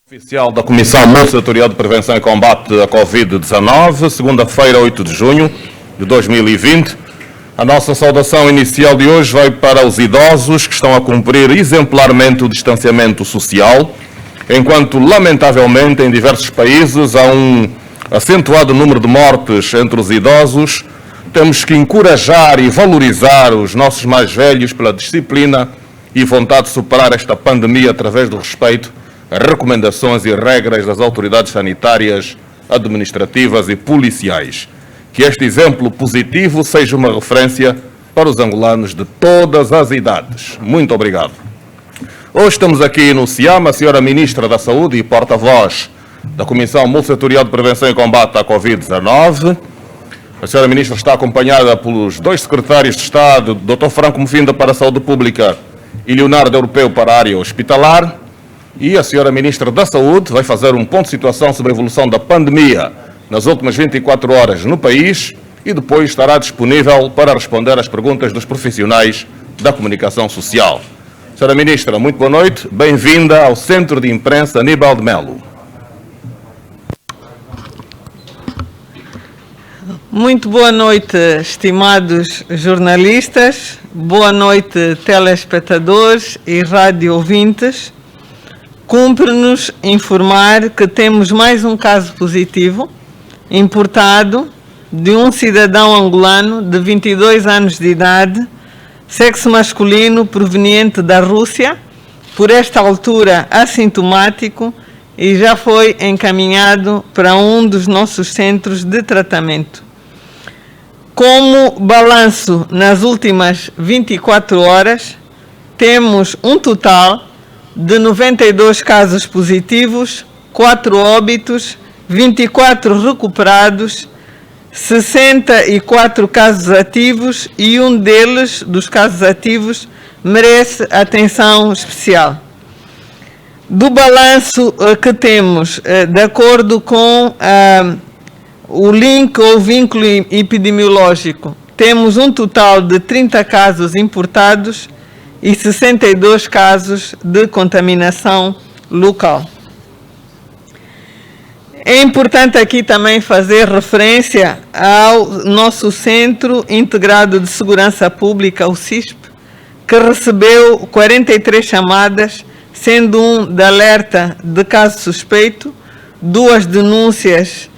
Oficial da Comissão Multissetorial de Prevenção e Combate à Covid-19, segunda-feira, 8 de junho de 2020. A nossa saudação inicial de hoje vai para os idosos que estão a cumprir exemplarmente o distanciamento social, enquanto, lamentavelmente, em diversos países há um acentuado número de mortes entre os idosos. Temos que encorajar e valorizar os nossos mais velhos pela disciplina e vontade de superar esta pandemia através do respeito a recomendações e regras das autoridades sanitárias, administrativas e policiais. Que este exemplo positivo seja uma referência para os angolanos de todas as idades. Muito obrigado. Hoje estamos aqui no CIAM, a senhora Ministra da Saúde e porta-voz da Comissão Multissetorial de Prevenção e Combate à Covid-19. A senhora Ministra está acompanhada pelos dois secretários de Estado, Dr. Franco Mofinda para a Saúde Pública e Leonardo Europeu para a área hospitalar. E a senhora Ministra da Saúde vai fazer um ponto de situação sobre a evolução da pandemia nas últimas 24 horas no país e depois estará disponível para responder às perguntas dos profissionais da comunicação social. Senhora Ministra, muito boa noite. Bem-vinda ao Centro de Imprensa Aníbal de Melo. Muito boa noite, estimados jornalistas. Boa noite, telespectadores e rádio ouvintes. Cumpre-nos informar que temos mais um caso positivo, importado, de um cidadão angolano de 22 anos de idade, sexo masculino, proveniente da Rússia, por esta altura assintomático e já foi encaminhado para um dos nossos centros de tratamento. Como balanço nas últimas 24 horas, temos um total de 92 casos positivos, 4 óbitos, 24 recuperados, 64 casos ativos e um deles, dos casos ativos, merece atenção especial. Do balanço que temos, de acordo com o link ou vínculo epidemiológico, temos um total de 30 casos importados e 62 casos de contaminação local. É importante aqui também fazer referência ao nosso Centro Integrado de Segurança Pública, o CISP, que recebeu 43 chamadas, sendo um de alerta de caso suspeito, 2 denúncias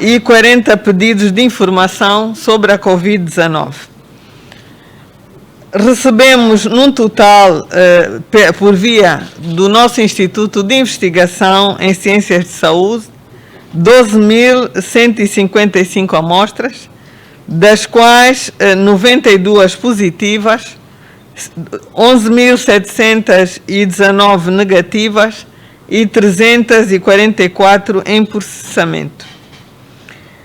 e 40 pedidos de informação sobre a Covid-19. Recebemos, num total, por via do nosso Instituto de Investigação em Ciências de Saúde, 12.155 amostras, das quais 92 positivas, 11.719 negativas e 344 em processamento.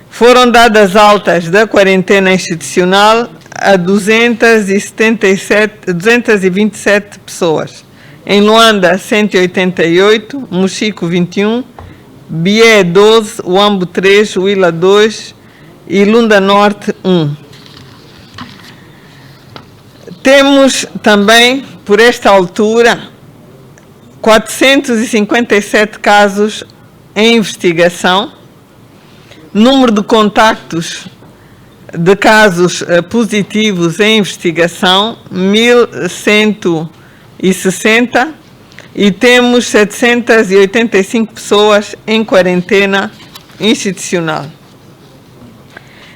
Foram dadas altas da quarentena institucional a 227 pessoas. Em Luanda, 188, Mochico, 21, Bié, 12, Uambo, 3, Huila, 2 e Lunda Norte, 1. Temos também, por esta altura, 457 casos em investigação, número de contactos de casos positivos em investigação, 1.160, e temos 785 pessoas em quarentena institucional.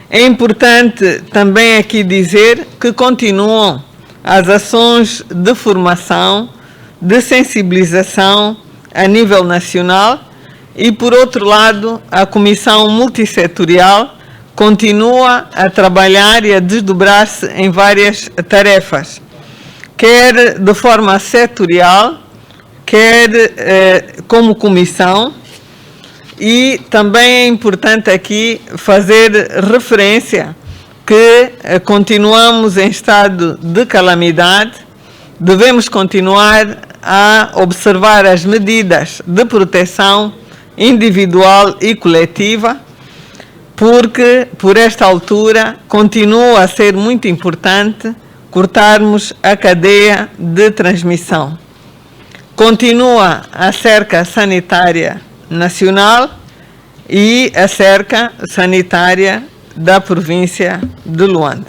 É importante também aqui dizer que continuam as ações de formação, de sensibilização a nível nacional e, por outro lado, a Comissão Multissetorial continua a trabalhar e a desdobrar-se em várias tarefas, quer de forma setorial, quer como comissão, e também é importante aqui fazer referência que continuamos em estado de calamidade, devemos continuar a observar as medidas de proteção individual e coletiva, porque, por esta altura, continua a ser muito importante cortarmos a cadeia de transmissão. Continua a cerca sanitária nacional e a cerca sanitária da província de Luanda.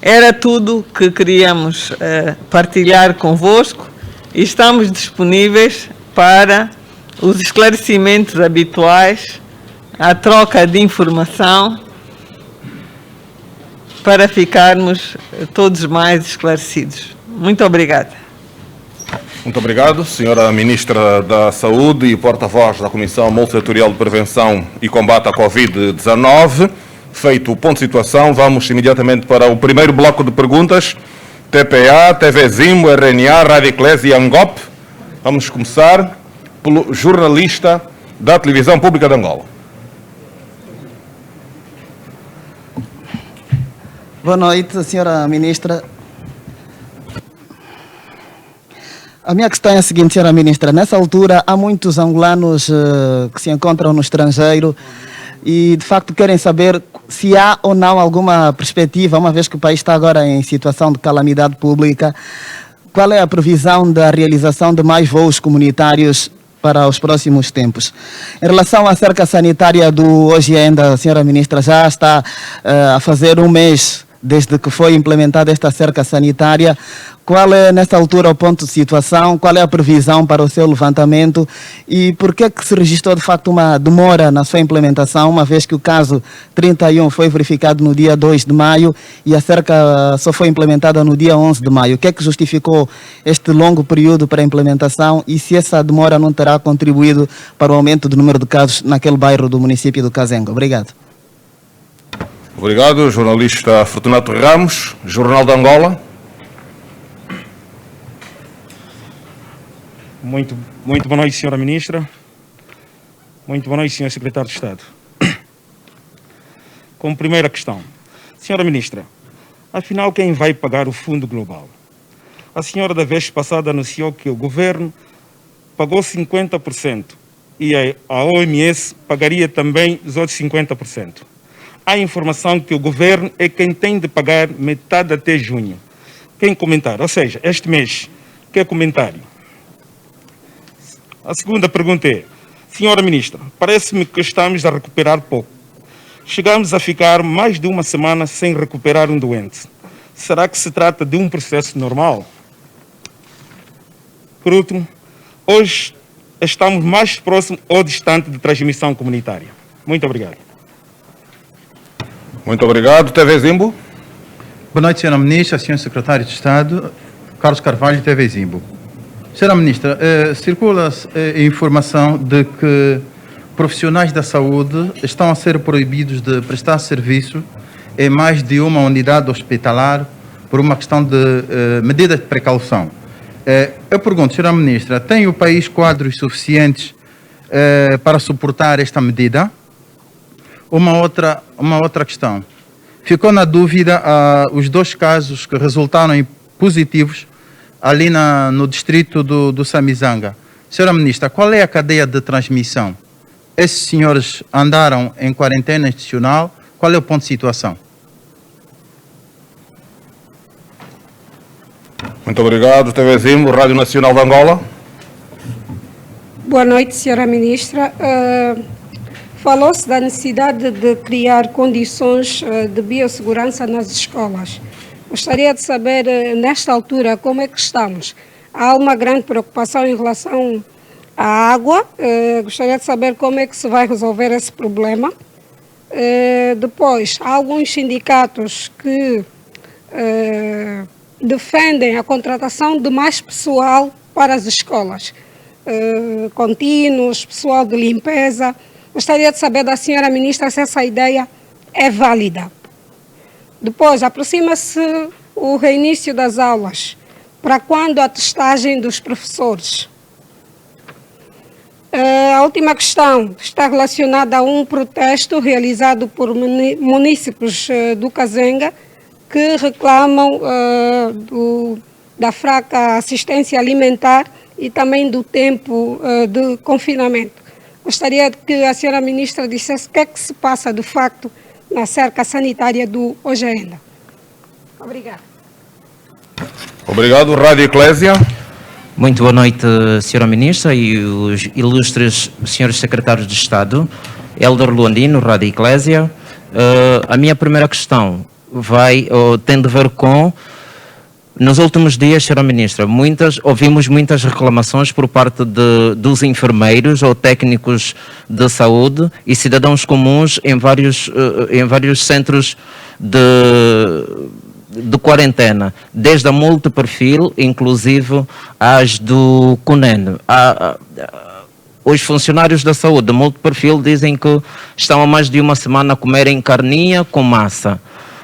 Era tudo que queríamos partilhar convosco e estamos disponíveis para os esclarecimentos habituais, a troca de informação, para ficarmos todos mais esclarecidos. Muito obrigada. Muito obrigado, Senhora Ministra da Saúde e porta-voz da Comissão Multissetorial de Prevenção e Combate à Covid-19. Feito o ponto de situação, vamos imediatamente para o primeiro bloco de perguntas. TPA, TV Zimbo, RNA, Rádio Eclésia e Angop. Vamos começar pelo jornalista da Televisão Pública de Angola. Boa noite, Senhora Ministra. A minha questão é a seguinte, Senhora Ministra. Nessa altura, há muitos angolanos que se encontram no estrangeiro e, de facto, querem saber se há ou não alguma perspectiva, uma vez que o país está agora em situação de calamidade pública, qual é a previsão da realização de mais voos comunitários para os próximos tempos. Em relação à cerca sanitária do Hoje Ainda, a Senhora Ministra já está a fazer um mês desde que foi implementada esta cerca sanitária. Qual é, nesta altura, o ponto de situação? Qual é a previsão para o seu levantamento? E por que se registrou, de facto, uma demora na sua implementação, uma vez que o caso 31 foi verificado no dia 2 de maio e a cerca só foi implementada no dia 11 de maio? O que é que justificou este longo período para a implementação e se essa demora não terá contribuído para o aumento do número de casos naquele bairro do município do Kazenga? Obrigado. Obrigado, jornalista Fortunato Ramos, Jornal de Angola. Muito boa noite, Senhora Ministra. Muito boa noite, Senhor Secretário de Estado. Como primeira questão, Senhora Ministra, afinal quem vai pagar o Fundo Global? A senhora da vez passada anunciou que o governo pagou 50% e a OMS pagaria também os outros 50%. Há informação que o governo é quem tem de pagar metade até junho. Quem comentar? Ou seja, este mês, que é comentário? A segunda pergunta é, Senhora Ministra, parece-me que estamos a recuperar pouco. Chegamos a ficar mais de uma semana sem recuperar um doente. Será que se trata de um processo normal? Por último, hoje estamos mais próximos ou distante de transmissão comunitária. Muito obrigado. Muito obrigado. TV Zimbo. Boa noite, Senhora Ministra, Senhor Secretário de Estado, Carlos Carvalho, TV Zimbo. Senhora Ministra, circula a informação de que profissionais da saúde estão a ser proibidos de prestar serviço em mais de uma unidade hospitalar por uma questão de medida de precaução. Eu pergunto, Senhora Ministra, tem o país quadros suficientes para suportar esta medida? Uma outra questão. Ficou na dúvida os dois casos que resultaram em positivos ali no distrito do Samizanga. Senhora Ministra, qual é a cadeia de transmissão? Esses senhores andaram em quarentena institucional? Qual é o ponto de situação? Muito obrigado. TV Zimbo, Rádio Nacional de Angola. Boa noite, Senhora Ministra. Falou-se da necessidade de criar condições de biossegurança nas escolas. Gostaria de saber, nesta altura, como é que estamos. Há uma grande preocupação em relação à água. Gostaria de saber como é que se vai resolver esse problema. Depois, há alguns sindicatos que defendem a contratação de mais pessoal para as escolas. Contínuos, pessoal de limpeza. Gostaria de saber da senhora ministra se essa ideia é válida. Depois, aproxima-se o reinício das aulas. Para quando a testagem dos professores? A última questão está relacionada a um protesto realizado por munícipes do Kazenga que reclamam da fraca assistência alimentar e também do tempo de confinamento. Gostaria que a senhora ministra dissesse o que é que se passa, de facto, na cerca sanitária do Hoje Ainda. Obrigada. Obrigado. Rádio Eclésia. Muito boa noite, Sra. Ministra e os ilustres senhores secretários de Estado. Hélder Luandino, Rádio Eclésia. A minha primeira questão tem de ver com, nos últimos dias, Sra. Ministra, ouvimos muitas reclamações por parte dos enfermeiros ou técnicos de saúde e cidadãos comuns em vários centros de quarentena, desde a multiperfil, inclusive as do CUNEN. Os funcionários da saúde de multiperfil dizem que estão há mais de uma semana a comerem carninha com massa.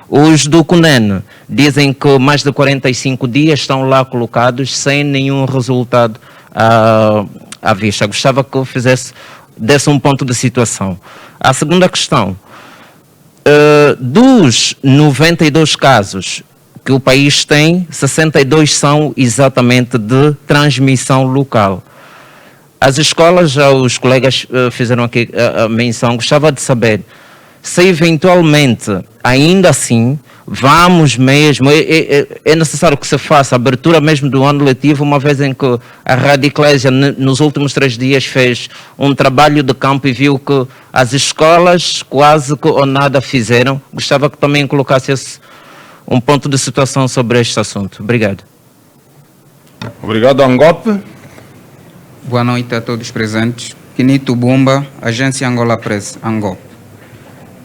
Os do CUNEN dizem que mais de 45 dias estão lá colocados sem nenhum resultado à vista. Gostava que eu desse um ponto de situação. A segunda questão. Dos 92 casos que o país tem, 62 são exatamente de transmissão local. As escolas, já os colegas fizeram aqui a menção, gostava de saber se eventualmente, ainda assim, vamos mesmo, é necessário que se faça a abertura mesmo do ano letivo, uma vez em que a Rádio Eclésia nos últimos 3 dias fez um trabalho de campo e viu que as escolas quase que ou nada fizeram. Gostava que também colocasse um ponto de situação sobre este assunto. Obrigado. Obrigado, Angope. Boa noite a todos presentes. Quinito Bumba, Agência Angola Press, Angope.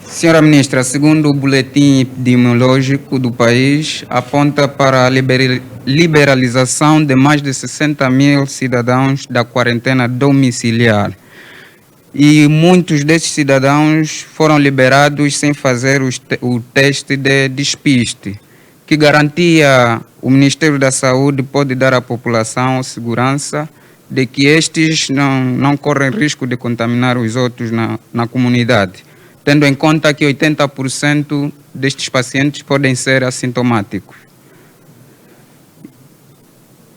Senhora Ministra, segundo o boletim epidemiológico do país, aponta para a liberalização de mais de 60 mil cidadãos da quarentena domiciliar. E muitos destes cidadãos foram liberados sem fazer o teste de despiste. Que garantia o Ministério da Saúde pode dar à população segurança de que estes não correm risco de contaminar os outros na comunidade, tendo em conta que 80% destes pacientes podem ser assintomáticos?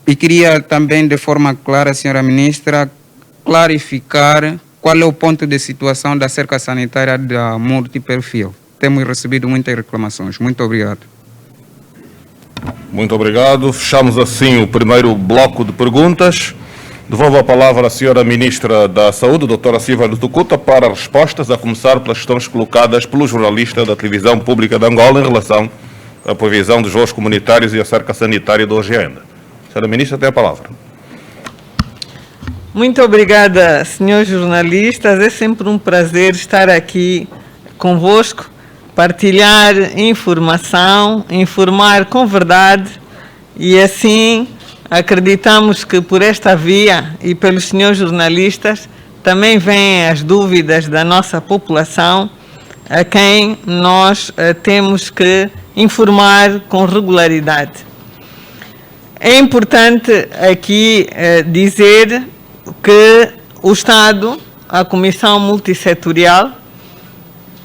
E queria também, de forma clara, Senhora Ministra, clarificar qual é o ponto de situação da cerca sanitária da multiperfil. Temos recebido muitas reclamações. Muito obrigado. Muito obrigado. Fechamos assim o primeiro bloco de perguntas. Devolvo a palavra à Sra. Ministra da Saúde, doutora Silva do Tucuta, para respostas, a começar pelas questões colocadas pelo jornalista da Televisão Pública de Angola em relação à provisão dos voos comunitários e à cerca sanitária de hoje ainda. Sra. Ministra, tem a palavra. Muito obrigada, senhores jornalistas. É sempre um prazer estar aqui convosco, partilhar informação, informar com verdade e assim acreditamos que por esta via e pelos senhores jornalistas também vêm as dúvidas da nossa população, a quem nós temos que informar com regularidade. É importante aqui dizer que o Estado, a Comissão Multissetorial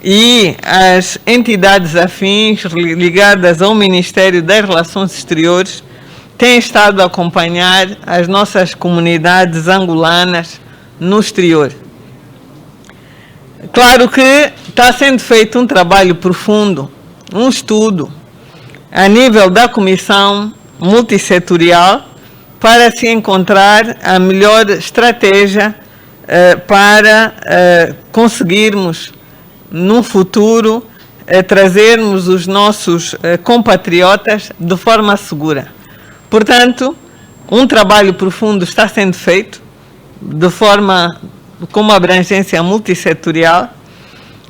e as entidades afins ligadas ao Ministério das Relações Exteriores têm estado a acompanhar as nossas comunidades angolanas no exterior. Claro que está sendo feito um trabalho profundo, um estudo, a nível da Comissão Multissetorial, para se encontrar a melhor estratégia para conseguirmos, no futuro, trazermos os nossos compatriotas de forma segura. Portanto, um trabalho profundo está sendo feito, de forma com uma abrangência multissetorial,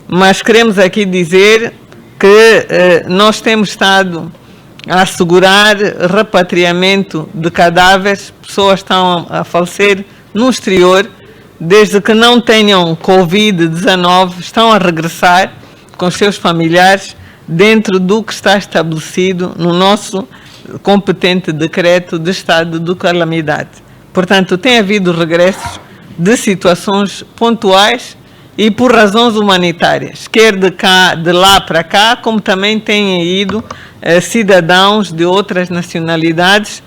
mas queremos aqui dizer que nós temos estado a assegurar repatriamento de cadáveres, pessoas estão a falecer no exterior, desde que não tenham Covid-19, estão a regressar com os seus familiares dentro do que está estabelecido no nosso competente decreto de estado de calamidade. Portanto, tem havido regressos de situações pontuais e por razões humanitárias, quer de lá para cá, como também têm ido cidadãos de outras nacionalidades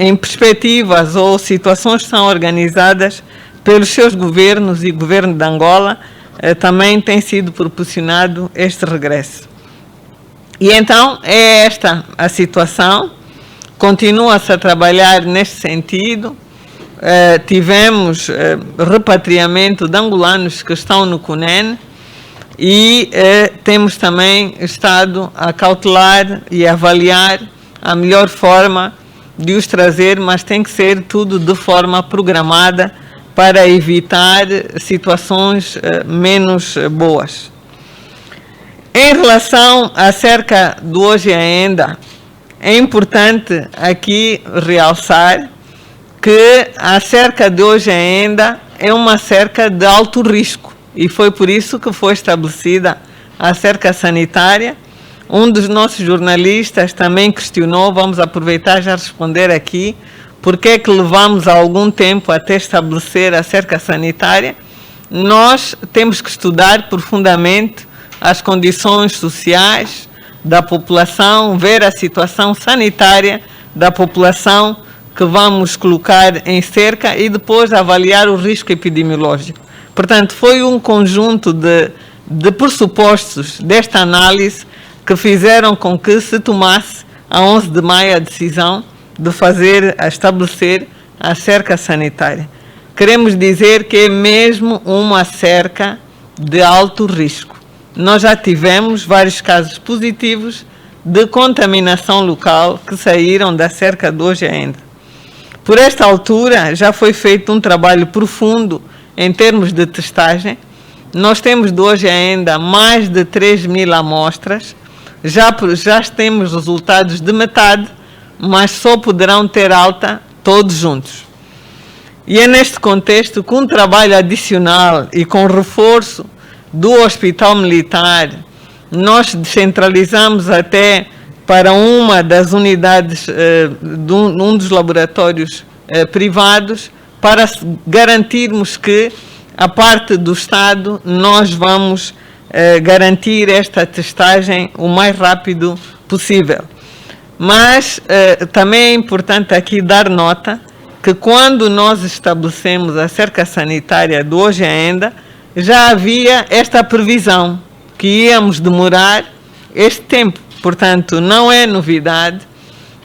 em perspectivas ou situações que são organizadas pelos seus governos e governo de Angola, também tem sido proporcionado este regresso. E então é esta a situação Continua-se a trabalhar neste sentido. Tivemos repatriamento de angolanos que estão no CUNEN e temos também estado a cautelar e avaliar a melhor forma de os trazer, mas tem que ser tudo de forma programada para evitar situações menos boas. Em relação acerca do Hoje Ainda, é importante aqui realçar que a cerca de Hoje Ainda é uma cerca de alto risco e foi por isso que foi estabelecida a cerca sanitária. Um dos nossos jornalistas também questionou, vamos aproveitar já responder aqui, por que é que levamos algum tempo até estabelecer a cerca sanitária. Nós temos que estudar profundamente as condições sociais da população, ver a situação sanitária da população que vamos colocar em cerca e depois avaliar o risco epidemiológico. Portanto, foi um conjunto de pressupostos desta análise que fizeram com que se tomasse, a 11 de maio, a decisão de estabelecer a cerca sanitária. Queremos dizer que é mesmo uma cerca de alto risco. Nós já tivemos vários casos positivos de contaminação local que saíram da cerca de Hoje Ainda. Por esta altura, já foi feito um trabalho profundo em termos de testagem. Nós temos de Hoje Ainda mais de 3.000 amostras. Já temos resultados de metade, mas só poderão ter alta todos juntos. E é neste contexto, com um trabalho adicional e com reforço do Hospital Militar, nós descentralizamos até para uma das unidades de um dos laboratórios privados, para garantirmos que, a parte do Estado, nós vamos garantir esta testagem o mais rápido possível. Mas também é importante aqui dar nota que quando nós estabelecemos a cerca sanitária do Hoje Ainda, já havia esta previsão que íamos demorar este tempo. Portanto, não é novidade.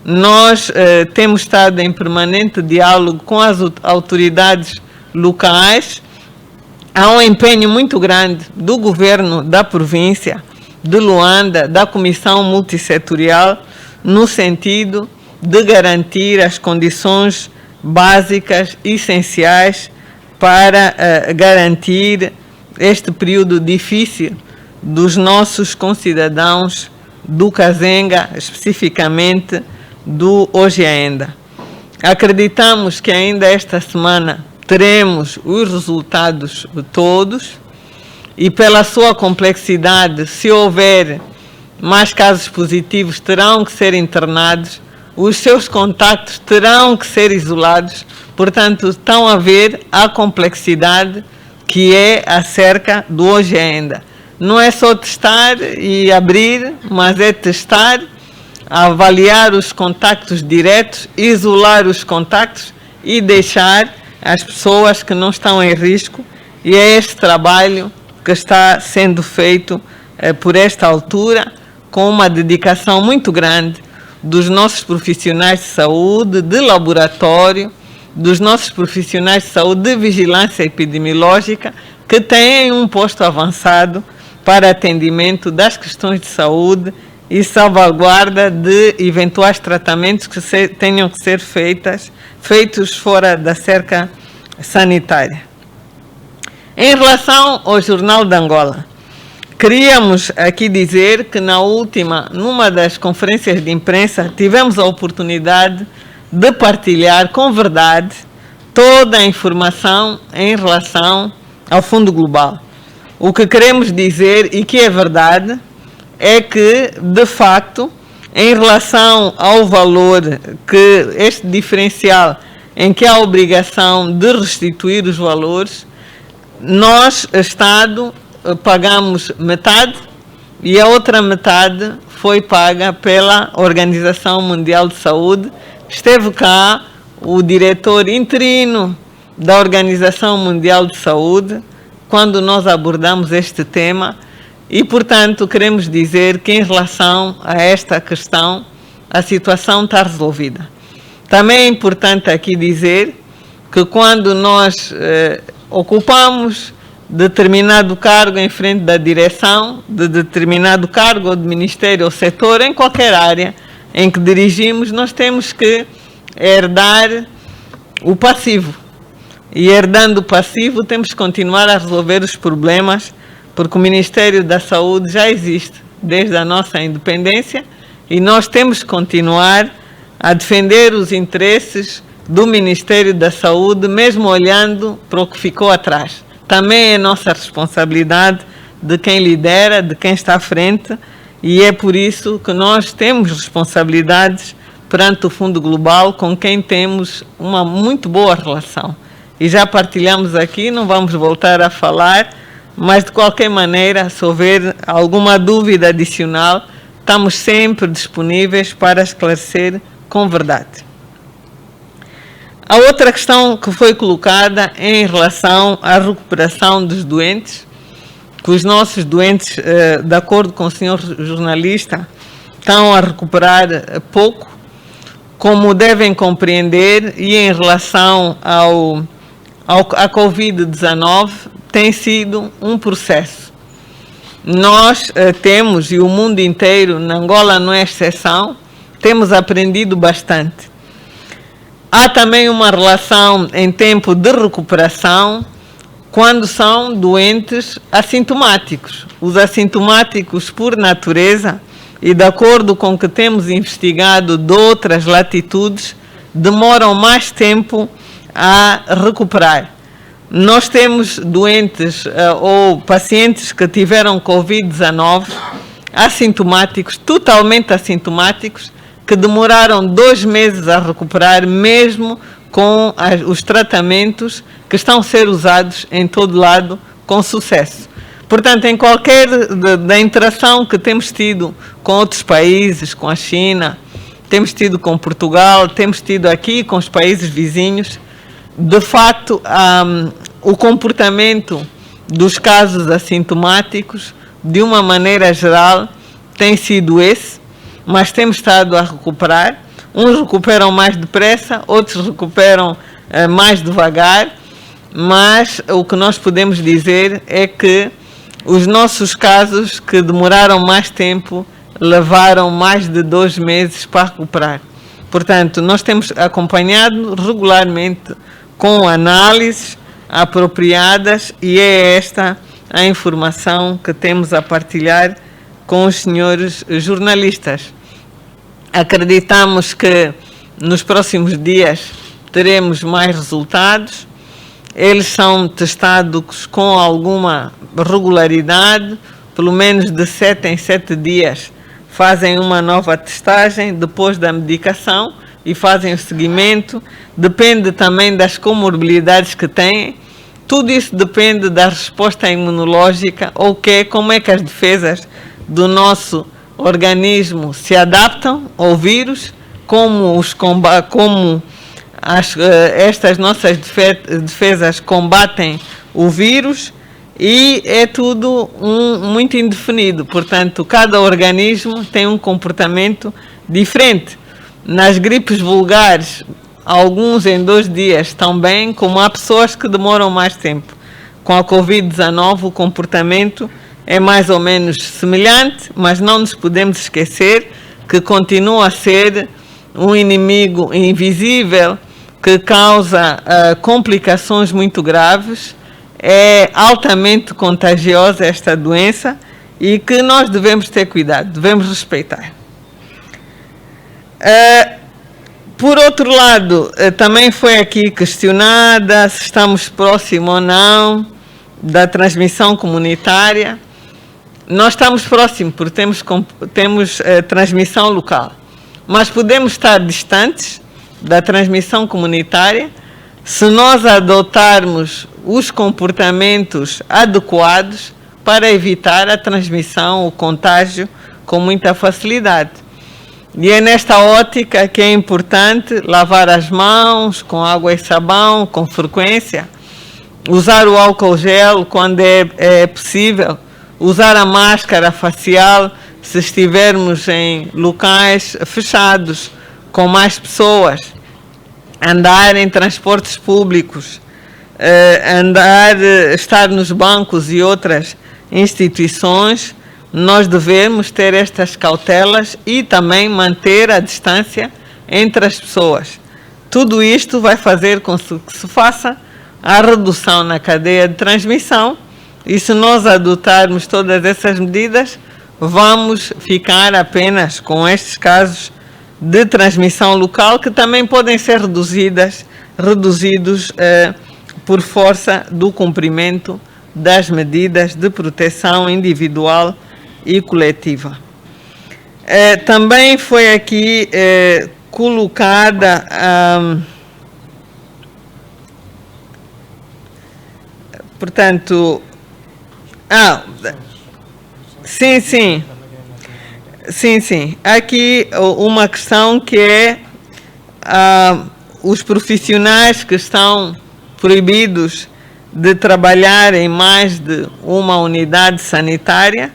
Nós temos estado em permanente diálogo com as autoridades locais. Há um empenho muito grande do governo da província de Luanda, da Comissão Multissetorial, no sentido de garantir as condições básicas e essenciais para garantir este período difícil dos nossos concidadãos do Kazenga, especificamente do Hoje Ainda. Acreditamos que ainda esta semana teremos os resultados todos e, pela sua complexidade, se houver mais casos positivos, terão que ser internados, os seus contactos terão que ser isolados. Portanto, estão a ver a complexidade que é acerca do Hoje Ainda. Não é só testar e abrir, mas é testar, avaliar os contactos diretos, isolar os contactos e deixar as pessoas que não estão em risco. E é este trabalho que está sendo feito por esta altura, com uma dedicação muito grande dos nossos profissionais de saúde, de laboratório, dos nossos profissionais de saúde de vigilância epidemiológica, que têm um posto avançado para atendimento das questões de saúde e salvaguarda de eventuais tratamentos que tenham que ser feitos fora da cerca sanitária. Em relação ao Jornal de Angola, queríamos aqui dizer que numa das conferências de imprensa, tivemos a oportunidade de partilhar com verdade toda a informação em relação ao Fundo Global. O que queremos dizer, e que é verdade, é que, de facto, em relação ao valor que este diferencial em que há a obrigação de restituir os valores, nós, Estado, pagamos metade e a outra metade foi paga pela Organização Mundial de Saúde. Esteve cá o diretor interino da Organização Mundial de Saúde quando nós abordamos este tema e, portanto, queremos dizer que, em relação a esta questão, a situação está resolvida. Também é importante aqui dizer que quando nós ocupamos determinado cargo em frente da direção de determinado cargo ou de ministério ou setor, em qualquer área em que dirigimos, nós temos que herdar o passivo. E herdando o passivo, temos que continuar a resolver os problemas, porque o Ministério da Saúde já existe desde a nossa independência e nós temos que continuar a defender os interesses do Ministério da Saúde, mesmo olhando para o que ficou atrás. Também é nossa responsabilidade de quem lidera, de quem está à frente, e é por isso que nós temos responsabilidades perante o Fundo Global, com quem temos uma muito boa relação. E já partilhamos aqui, não vamos voltar a falar, mas de qualquer maneira, se houver alguma dúvida adicional, estamos sempre disponíveis para esclarecer com verdade. A outra questão que foi colocada é em relação à recuperação dos doentes, que os nossos doentes, de acordo com o senhor jornalista, estão a recuperar pouco, como devem compreender, e em relação à Covid-19, tem sido um processo. Nós temos, e o mundo inteiro, na Angola não é exceção, temos aprendido bastante. Há também uma relação em tempo de recuperação quando são doentes assintomáticos. Os assintomáticos, por natureza, e de acordo com o que temos investigado de outras latitudes, demoram mais tempo a recuperar. Nós temos doentes ou pacientes que tiveram Covid-19 assintomáticos, totalmente assintomáticos, que demoraram 2 meses a recuperar, mesmo com os tratamentos que estão a ser usados em todo lado com sucesso. Portanto, em qualquer da interação que temos tido com outros países, com a China, temos tido com Portugal, temos tido aqui com os países vizinhos, de facto, o comportamento dos casos assintomáticos, de uma maneira geral, tem sido esse, mas temos estado a recuperar. Uns recuperam mais depressa, outros recuperam mais devagar, mas o que nós podemos dizer é que os nossos casos que demoraram mais tempo levaram mais de 2 meses para recuperar. Portanto, nós temos acompanhado regularmente com análises apropriadas e é esta a informação que temos a partilhar com os senhores jornalistas. Acreditamos que nos próximos dias teremos mais resultados. Eles são testados com alguma regularidade, pelo menos de 7 em 7 dias fazem uma nova testagem depois da medicação e fazem o seguimento. Depende também das comorbilidades que têm. Tudo isso depende da resposta imunológica, ou como é que as defesas do nosso organismo se adaptam ao vírus, como estas nossas defesas combatem o vírus, e é tudo muito indefinido. Portanto, cada organismo tem um comportamento diferente. Nas gripes vulgares, alguns em 2 dias estão bem, como há pessoas que demoram mais tempo. Com a Covid-19, o comportamento é mais ou menos semelhante, mas não nos podemos esquecer que continua a ser um inimigo invisível que causa complicações muito graves. É altamente contagiosa esta doença e que nós devemos ter cuidado, devemos respeitar. Por outro lado, também foi aqui questionada se estamos próximos ou não da transmissão comunitária. Nós estamos próximos porque temos transmissão local, mas podemos estar distantes da transmissão comunitária se nós adotarmos os comportamentos adequados para evitar a transmissão, o contágio com muita facilidade. E é nesta ótica que é importante lavar as mãos com água e sabão com frequência, usar o álcool gel quando é possível, usar a máscara facial se estivermos em locais fechados, com mais pessoas, andar em transportes públicos, estar nos bancos e outras instituições, nós devemos ter estas cautelas e também manter a distância entre as pessoas. Tudo isto vai fazer com que se faça a redução na cadeia de transmissão, e se nós adotarmos todas essas medidas, vamos ficar apenas com estes casos de transmissão local, que também podem ser reduzidos por força do cumprimento das medidas de proteção individual e coletiva. Também foi aqui colocada portanto, sim. Aqui uma questão que é os profissionais que estão proibidos de trabalhar em mais de uma unidade sanitária.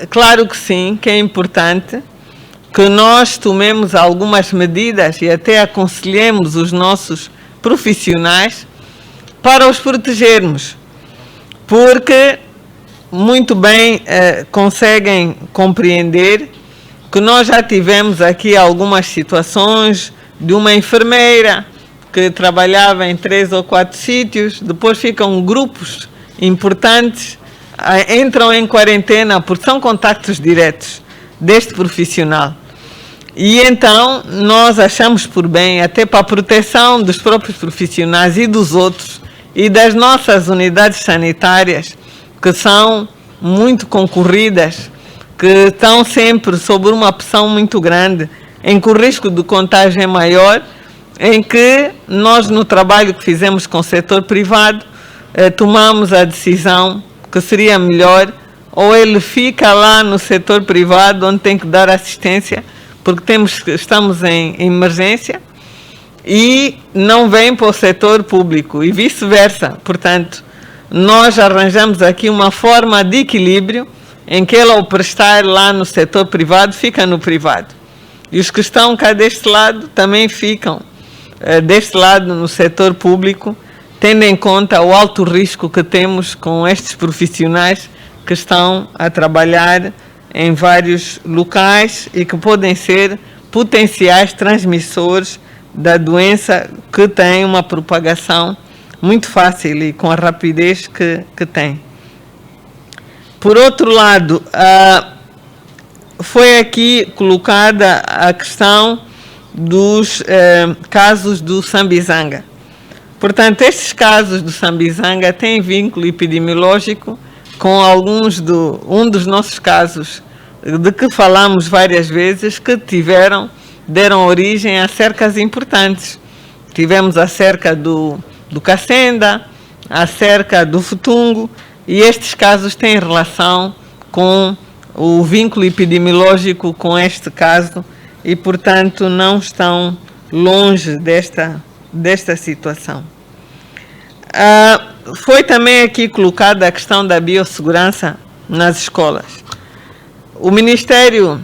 Claro que sim, que é importante que nós tomemos algumas medidas e até aconselhemos os nossos profissionais para os protegermos, porque muito bem conseguem compreender que nós já tivemos aqui algumas situações de uma enfermeira que trabalhava em 3 ou 4 sítios, depois ficam grupos importantes, entram em quarentena porque são contactos diretos deste profissional. E então nós achamos por bem, até para a proteção dos próprios profissionais e dos outros, e das nossas unidades sanitárias, que são muito concorridas, que estão sempre sob uma pressão muito grande, em que o risco de contágio é maior, em que nós, no trabalho que fizemos com o setor privado, tomamos a decisão que seria melhor ou ele fica lá no setor privado, onde tem que dar assistência, porque estamos em emergência, e não vem para o setor público, e vice-versa. Portanto, nós arranjamos aqui uma forma de equilíbrio em que ele, ao prestar lá no setor privado, fica no privado. E os que estão cá deste lado também ficam deste lado no setor público, tendo em conta o alto risco que temos com estes profissionais que estão a trabalhar em vários locais e que podem ser potenciais transmissores da doença, que tem uma propagação muito fácil e com a rapidez que tem. Por outro lado, foi aqui colocada a questão dos casos do Sambizanga. Portanto, estes casos do Sambizanga têm vínculo epidemiológico com um dos nossos casos, de que falamos várias vezes, que deram origem a cercas importantes. Tivemos a cerca do Cacenda, a cerca do Futungo, e estes casos têm relação com o vínculo epidemiológico com este caso e, portanto, não estão longe desta situação. Foi também aqui colocada a questão da biossegurança nas escolas. O Ministério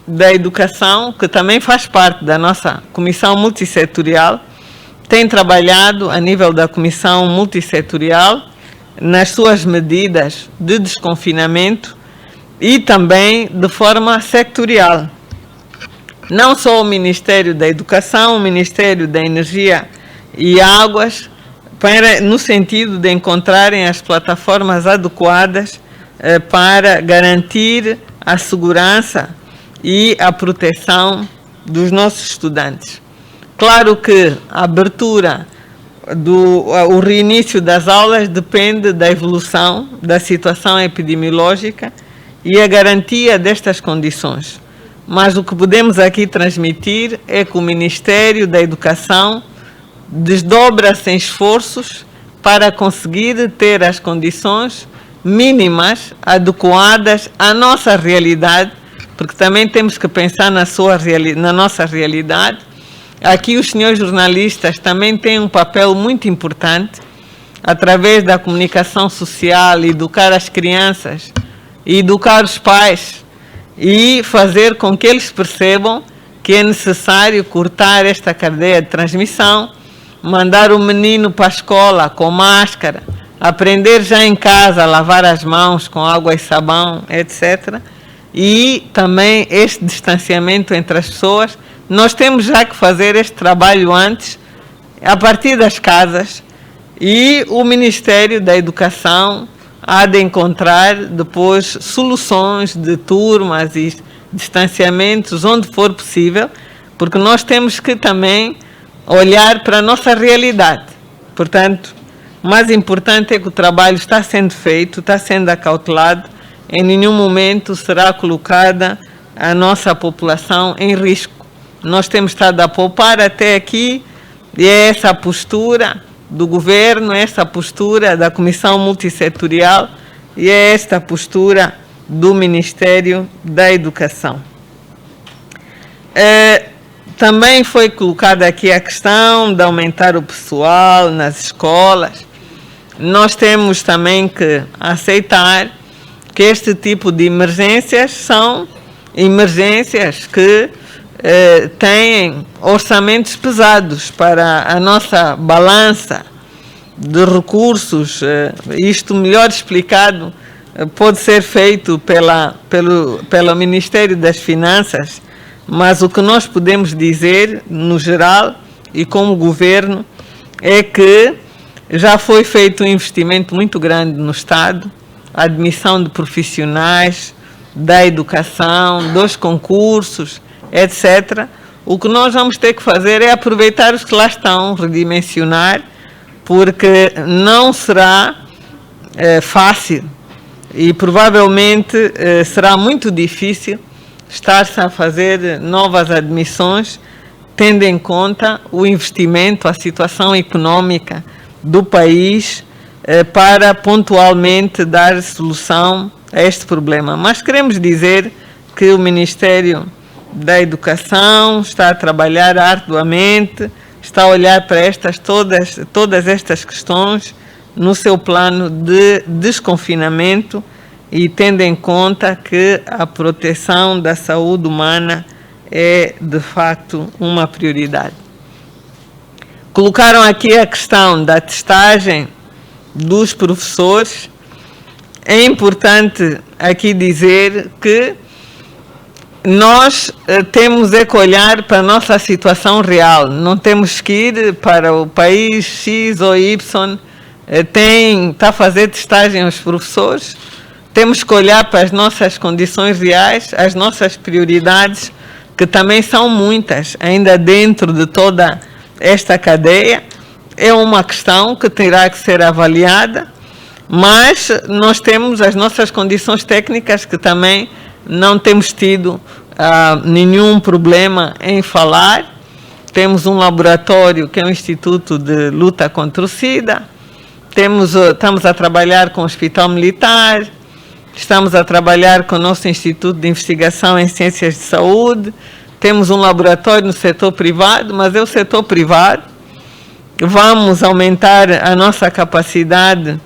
da Educação, que também faz parte da nossa Comissão Multissetorial, tem trabalhado a nível da Comissão Multissetorial nas suas medidas de desconfinamento e também de forma sectorial. Não só o Ministério da Educação, o Ministério da Energia e Águas, no sentido de encontrarem as plataformas adequadas para garantir a segurança e a proteção dos nossos estudantes. Claro que a abertura, o reinício das aulas depende da evolução da situação epidemiológica e a garantia destas condições. Mas o que podemos aqui transmitir é que o Ministério da Educação desdobra-se em esforços para conseguir ter as condições mínimas adequadas à nossa realidade, porque também temos que pensar na nossa realidade. Aqui os senhores jornalistas também têm um papel muito importante, através da comunicação social, educar as crianças e educar os pais e fazer com que eles percebam que é necessário cortar esta cadeia de transmissão, mandar o menino para a escola com máscara, aprender já em casa a lavar as mãos com água e sabão, etc. E também este distanciamento entre as pessoas. Nós temos já que fazer este trabalho antes, a partir das casas, e o Ministério da Educação há de encontrar depois soluções de turmas e distanciamentos onde for possível, porque nós temos que também olhar para a nossa realidade. Portanto, o mais importante é que o trabalho está sendo feito, está sendo acautelado, em nenhum momento será colocada a nossa população em risco. Nós temos estado a poupar até aqui, e é essa a postura do Governo, essa postura da Comissão Multissetorial e é esta postura do Ministério da Educação. Também foi colocada aqui a questão de aumentar o pessoal nas escolas. Nós temos também que aceitar que este tipo de emergências são emergências que têm orçamentos pesados para a nossa balança de recursos. Isto melhor explicado pode ser feito pelo Ministério das Finanças, mas o que nós podemos dizer, no geral, e como governo, é que já foi feito um investimento muito grande no Estado, a admissão de profissionais da educação, dos concursos, etc. O que nós vamos ter que fazer é aproveitar os que lá estão, redimensionar, porque não será fácil e provavelmente será muito difícil estar-se a fazer novas admissões, tendo em conta o investimento, a situação econômica do país, para pontualmente dar solução a este problema. Mas queremos dizer que o Ministério da Educação está a trabalhar arduamente, está a olhar para todas estas questões no seu plano de desconfinamento e tendo em conta que a proteção da saúde humana é, de facto, uma prioridade. Colocaram aqui a questão da testagem dos professores. É importante aqui dizer que nós temos que olhar para a nossa situação real, não temos que ir para o país X ou Y, está a fazer testagem aos professores, temos que olhar para as nossas condições reais, as nossas prioridades, que também são muitas, ainda dentro de toda esta cadeia. É uma questão que terá que ser avaliada, mas nós temos as nossas condições técnicas que também não temos tido nenhum problema em falar. Temos um laboratório que é o Instituto de Luta contra o SIDA, estamos a trabalhar com o Hospital Militar, estamos a trabalhar com o nosso Instituto de Investigação em Ciências de Saúde, temos um laboratório no setor privado, mas é o setor privado. Vamos aumentar a nossa capacidade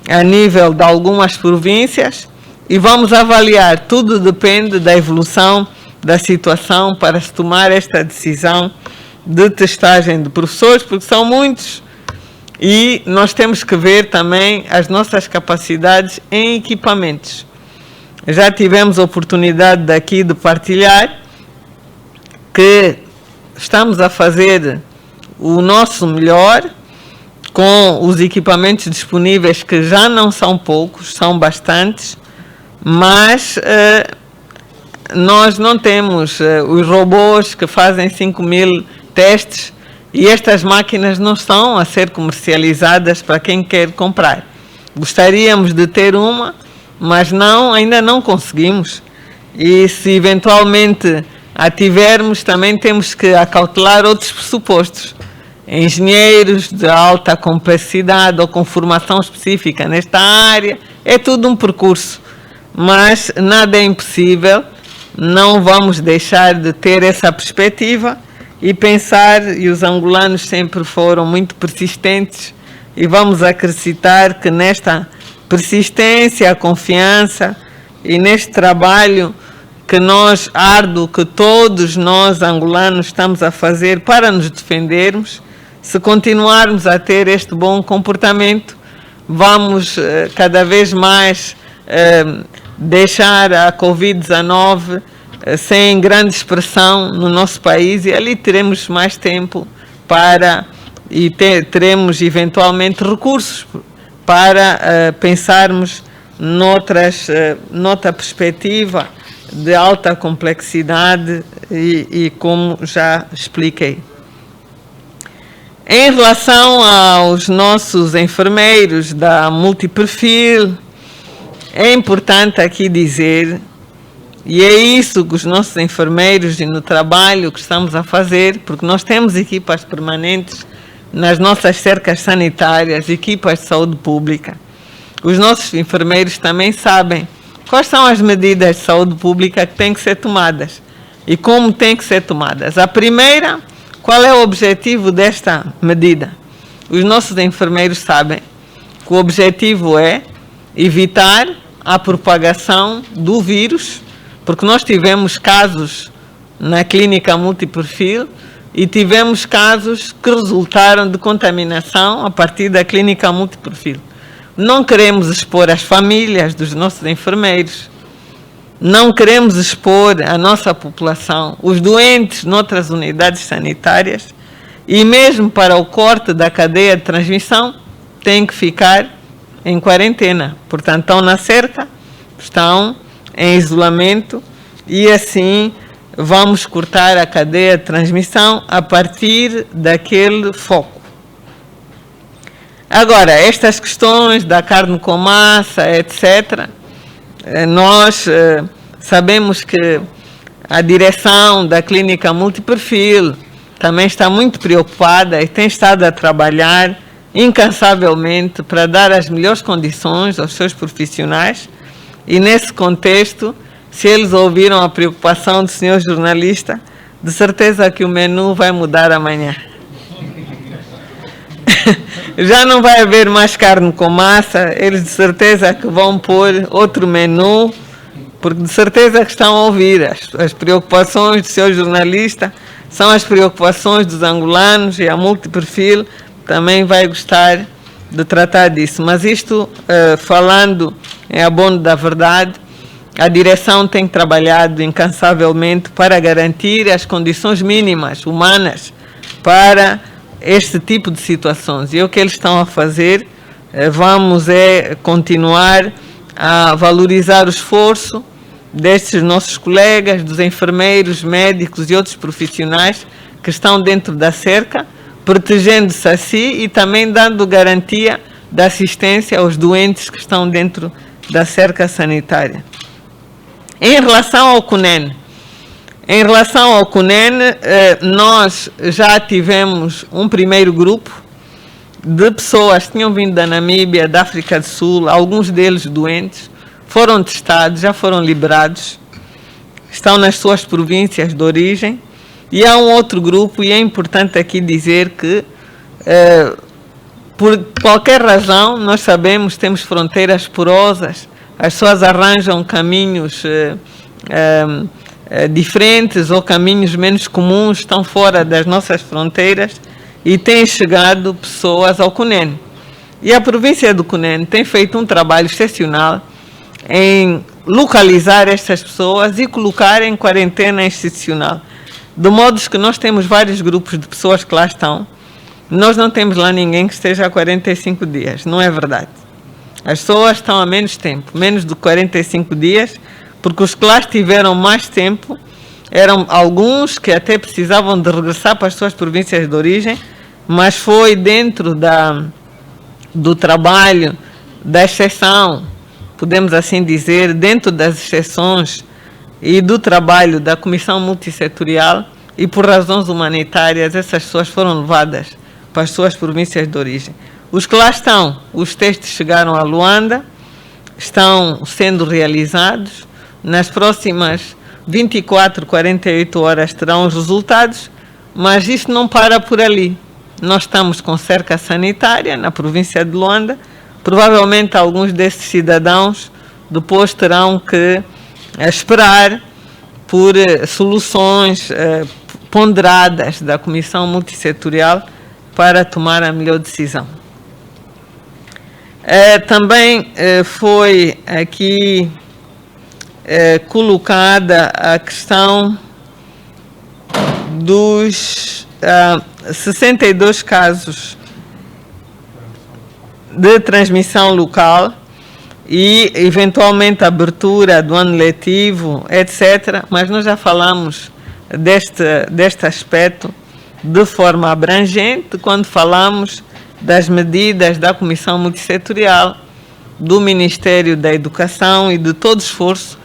a nível de algumas províncias e vamos avaliar. Tudo depende da evolução da situação para se tomar esta decisão de testagem de professores, porque são muitos e nós temos que ver também as nossas capacidades em equipamentos. Já tivemos a oportunidade daqui de partilhar que estamos a fazer o nosso melhor com os equipamentos disponíveis, que já não são poucos, são bastantes, mas nós não temos os robôs que fazem 5.000 testes e estas máquinas não estão a ser comercializadas para quem quer comprar. Gostaríamos de ter uma, mas ainda não conseguimos. E se eventualmente a tivermos, também temos que acautelar outros pressupostos. Engenheiros de alta complexidade ou com formação específica nesta área, é tudo um percurso, mas nada é impossível. Não vamos deixar de ter essa perspectiva e pensar, e os angolanos sempre foram muito persistentes, e vamos acreditar que nesta persistência, a confiança e neste trabalho árduo que todos nós angolanos estamos a fazer para nos defendermos. Se continuarmos a ter este bom comportamento, vamos cada vez mais deixar a Covid-19 sem grande expressão no nosso país, e ali teremos mais tempo teremos eventualmente recursos para pensarmos noutra perspectiva de alta complexidade e como já expliquei. Em relação aos nossos enfermeiros da multiperfil, é importante aqui dizer, e é isso que os nossos enfermeiros e no trabalho que estamos a fazer, porque nós temos equipas permanentes nas nossas cercas sanitárias, equipas de saúde pública. Os nossos enfermeiros também sabem quais são as medidas de saúde pública que têm que ser tomadas e como têm que ser tomadas. A primeira, qual é o objetivo desta medida? Os nossos enfermeiros sabem que o objetivo é evitar a propagação do vírus, porque nós tivemos casos na clínica multiperfil e tivemos casos que resultaram de contaminação a partir da clínica multiperfil. Não queremos expor as famílias dos nossos enfermeiros, não queremos expor a nossa população, os doentes noutras unidades sanitárias, e mesmo para o corte da cadeia de transmissão, têm que ficar em quarentena. Portanto, estão na cerca, estão em isolamento, e assim vamos cortar a cadeia de transmissão a partir daquele foco. Agora, estas questões da carne com massa, etc., nós sabemos que a direção da clínica multiperfil também está muito preocupada e tem estado a trabalhar incansavelmente para dar as melhores condições aos seus profissionais, e nesse contexto, se eles ouviram a preocupação do senhor jornalista, de certeza que o menu vai mudar amanhã. Já não vai haver mais carne com massa, eles de certeza que vão pôr outro menu, porque de certeza que estão a ouvir as preocupações do senhor jornalista, são as preocupações dos angolanos, e a multiperfil também vai gostar de tratar disso. Mas isto, falando em abono da verdade, a direção tem trabalhado incansavelmente para garantir as condições mínimas humanas para este tipo de situações. E o que eles estão a fazer, vamos continuar a valorizar o esforço destes nossos colegas, dos enfermeiros, médicos e outros profissionais que estão dentro da cerca, protegendo-se a si e também dando garantia da assistência aos doentes que estão dentro da cerca sanitária. Em relação ao CUNEN, nós já tivemos um primeiro grupo de pessoas que tinham vindo da Namíbia, da África do Sul, alguns deles doentes, foram testados, já foram liberados, estão nas suas províncias de origem, e há um outro grupo, e é importante aqui dizer que, por qualquer razão, nós sabemos, temos fronteiras porosas, as pessoas arranjam caminhos diferentes ou caminhos menos comuns, estão fora das nossas fronteiras, e têm chegado pessoas ao CUNEN. E a província do CUNEN tem feito um trabalho excepcional em localizar estas pessoas e colocar em quarentena institucional. De modo que nós temos vários grupos de pessoas que lá estão. Nós não temos lá ninguém que esteja há 45 dias, não é verdade. As pessoas estão há menos tempo, menos de 45 dias, porque os que lá estiveram mais tempo eram alguns que até precisavam de regressar para as suas províncias de origem, mas foi dentro do trabalho, da exceção, podemos assim dizer, dentro das exceções e do trabalho da Comissão Multissetorial, e por razões humanitárias essas pessoas foram levadas para as suas províncias de origem. Os que lá estão, os testes chegaram a Luanda, estão sendo realizados, nas próximas 24, 48 horas terão os resultados, mas isso não para por ali. Nós estamos com cerca sanitária na província de Luanda, provavelmente alguns desses cidadãos depois terão que esperar por soluções ponderadas da Comissão Multissetorial para tomar a melhor decisão. Também foi aqui colocada a questão dos 62 casos de transmissão local e, eventualmente, a abertura do ano letivo, etc. Mas nós já falamos deste aspecto de forma abrangente quando falamos das medidas da Comissão Multissetorial, do Ministério da Educação e de todo o esforço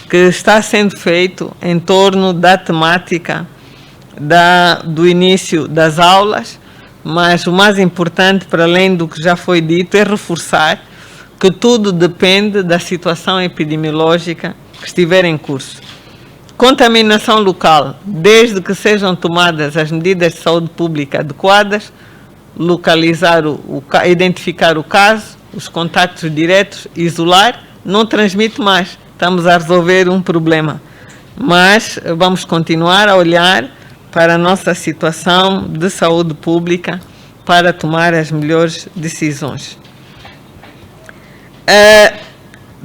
que está sendo feito em torno da temática do início das aulas, mas o mais importante, para além do que já foi dito, é reforçar que tudo depende da situação epidemiológica que estiver em curso. Contaminação local, desde que sejam tomadas as medidas de saúde pública adequadas, localizar, identificar o caso, os contactos diretos, isolar, não transmite mais. Estamos a resolver um problema. Mas vamos continuar a olhar para a nossa situação de saúde pública para tomar as melhores decisões.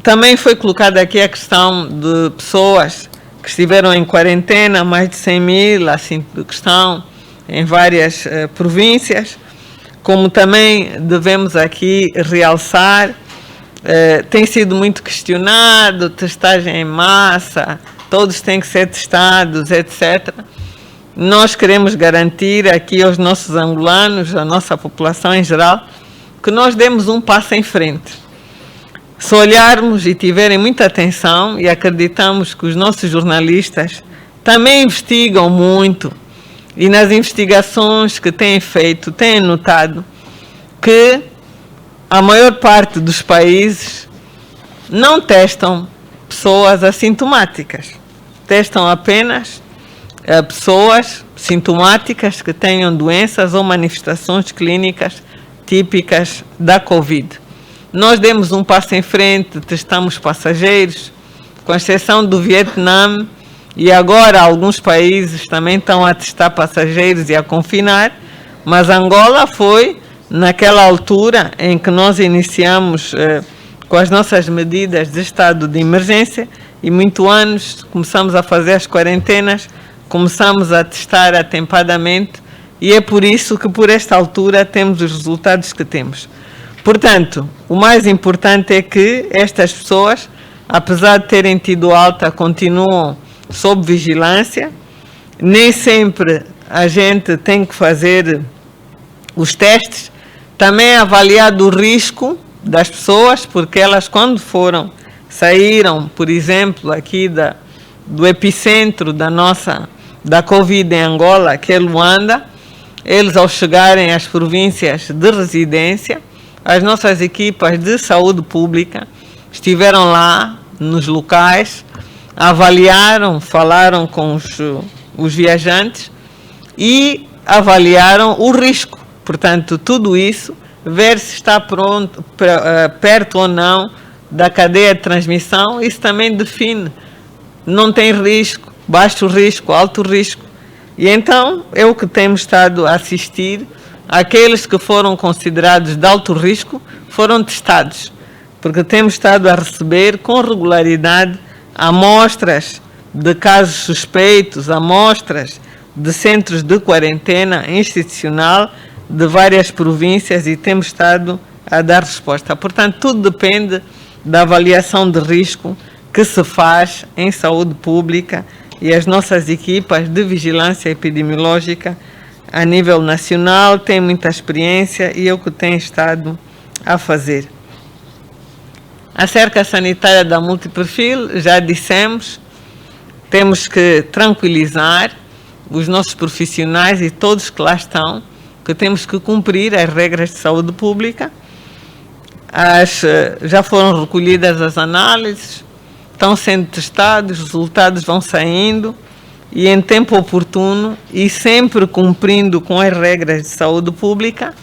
Também foi colocada aqui a questão de pessoas que estiveram em quarentena, mais de 100 mil, assim, que estão em várias províncias. Como também devemos aqui realçar, tem sido muito questionado, testagem em massa, todos têm que ser testados, etc. Nós queremos garantir aqui aos nossos angolanos, à nossa população em geral, que nós demos um passo em frente. Se olharmos e tiverem muita atenção, e acreditamos que os nossos jornalistas também investigam muito, e nas investigações que têm feito, têm notado que a maior parte dos países não testam pessoas assintomáticas, testam apenas pessoas sintomáticas que tenham doenças ou manifestações clínicas típicas da Covid. Nós demos um passo em frente, testamos passageiros, com exceção do Vietnã, e agora alguns países também estão a testar passageiros e a confinar, mas Angola foi naquela altura em que nós iniciamos com as nossas medidas de estado de emergência, e muito antes começamos a fazer as quarentenas, começamos a testar atempadamente, e é por isso que por esta altura temos os resultados que temos. Portanto, o mais importante é que estas pessoas, apesar de terem tido alta, continuam sob vigilância. Nem sempre a gente tem que fazer os testes. Também é avaliado o risco das pessoas, porque elas, quando saíram, por exemplo, aqui do epicentro da Covid em Angola, que é Luanda, eles, ao chegarem às províncias de residência, as nossas equipas de saúde pública estiveram lá nos locais, avaliaram, falaram com os viajantes e avaliaram o risco. Portanto, tudo isso, ver se está perto ou não da cadeia de transmissão, isso também define. Não tem risco, baixo risco, alto risco. E então, é o que temos estado a assistir. Aqueles que foram considerados de alto risco foram testados, porque temos estado a receber com regularidade amostras de casos suspeitos, amostras de centros de quarentena institucional de várias províncias, e temos estado a dar resposta. Portanto, tudo depende da avaliação de risco que se faz em saúde pública, e as nossas equipas de vigilância epidemiológica a nível nacional têm muita experiência, e é o que têm estado a fazer. A cerca sanitária da multiperfil, já dissemos, temos que tranquilizar os nossos profissionais e todos que lá estão, que temos que cumprir as regras de saúde pública. Já foram recolhidas as análises, estão sendo testados, os resultados vão saindo, e em tempo oportuno e sempre cumprindo com as regras de saúde pública,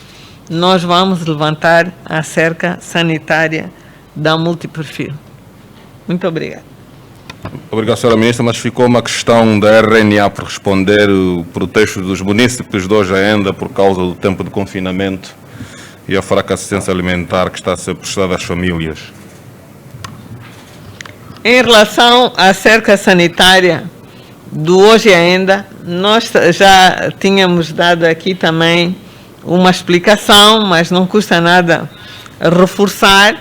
nós vamos levantar a cerca sanitária da multiperfil. Muito obrigada. Obrigado, Sra. Ministra, mas ficou uma questão da RNA por responder o protesto dos munícipes de hoje ainda por causa do tempo de confinamento e a fraca assistência alimentar que está a ser prestada às famílias. Em relação à cerca sanitária do hoje ainda, nós já tínhamos dado aqui também uma explicação, mas não custa nada reforçar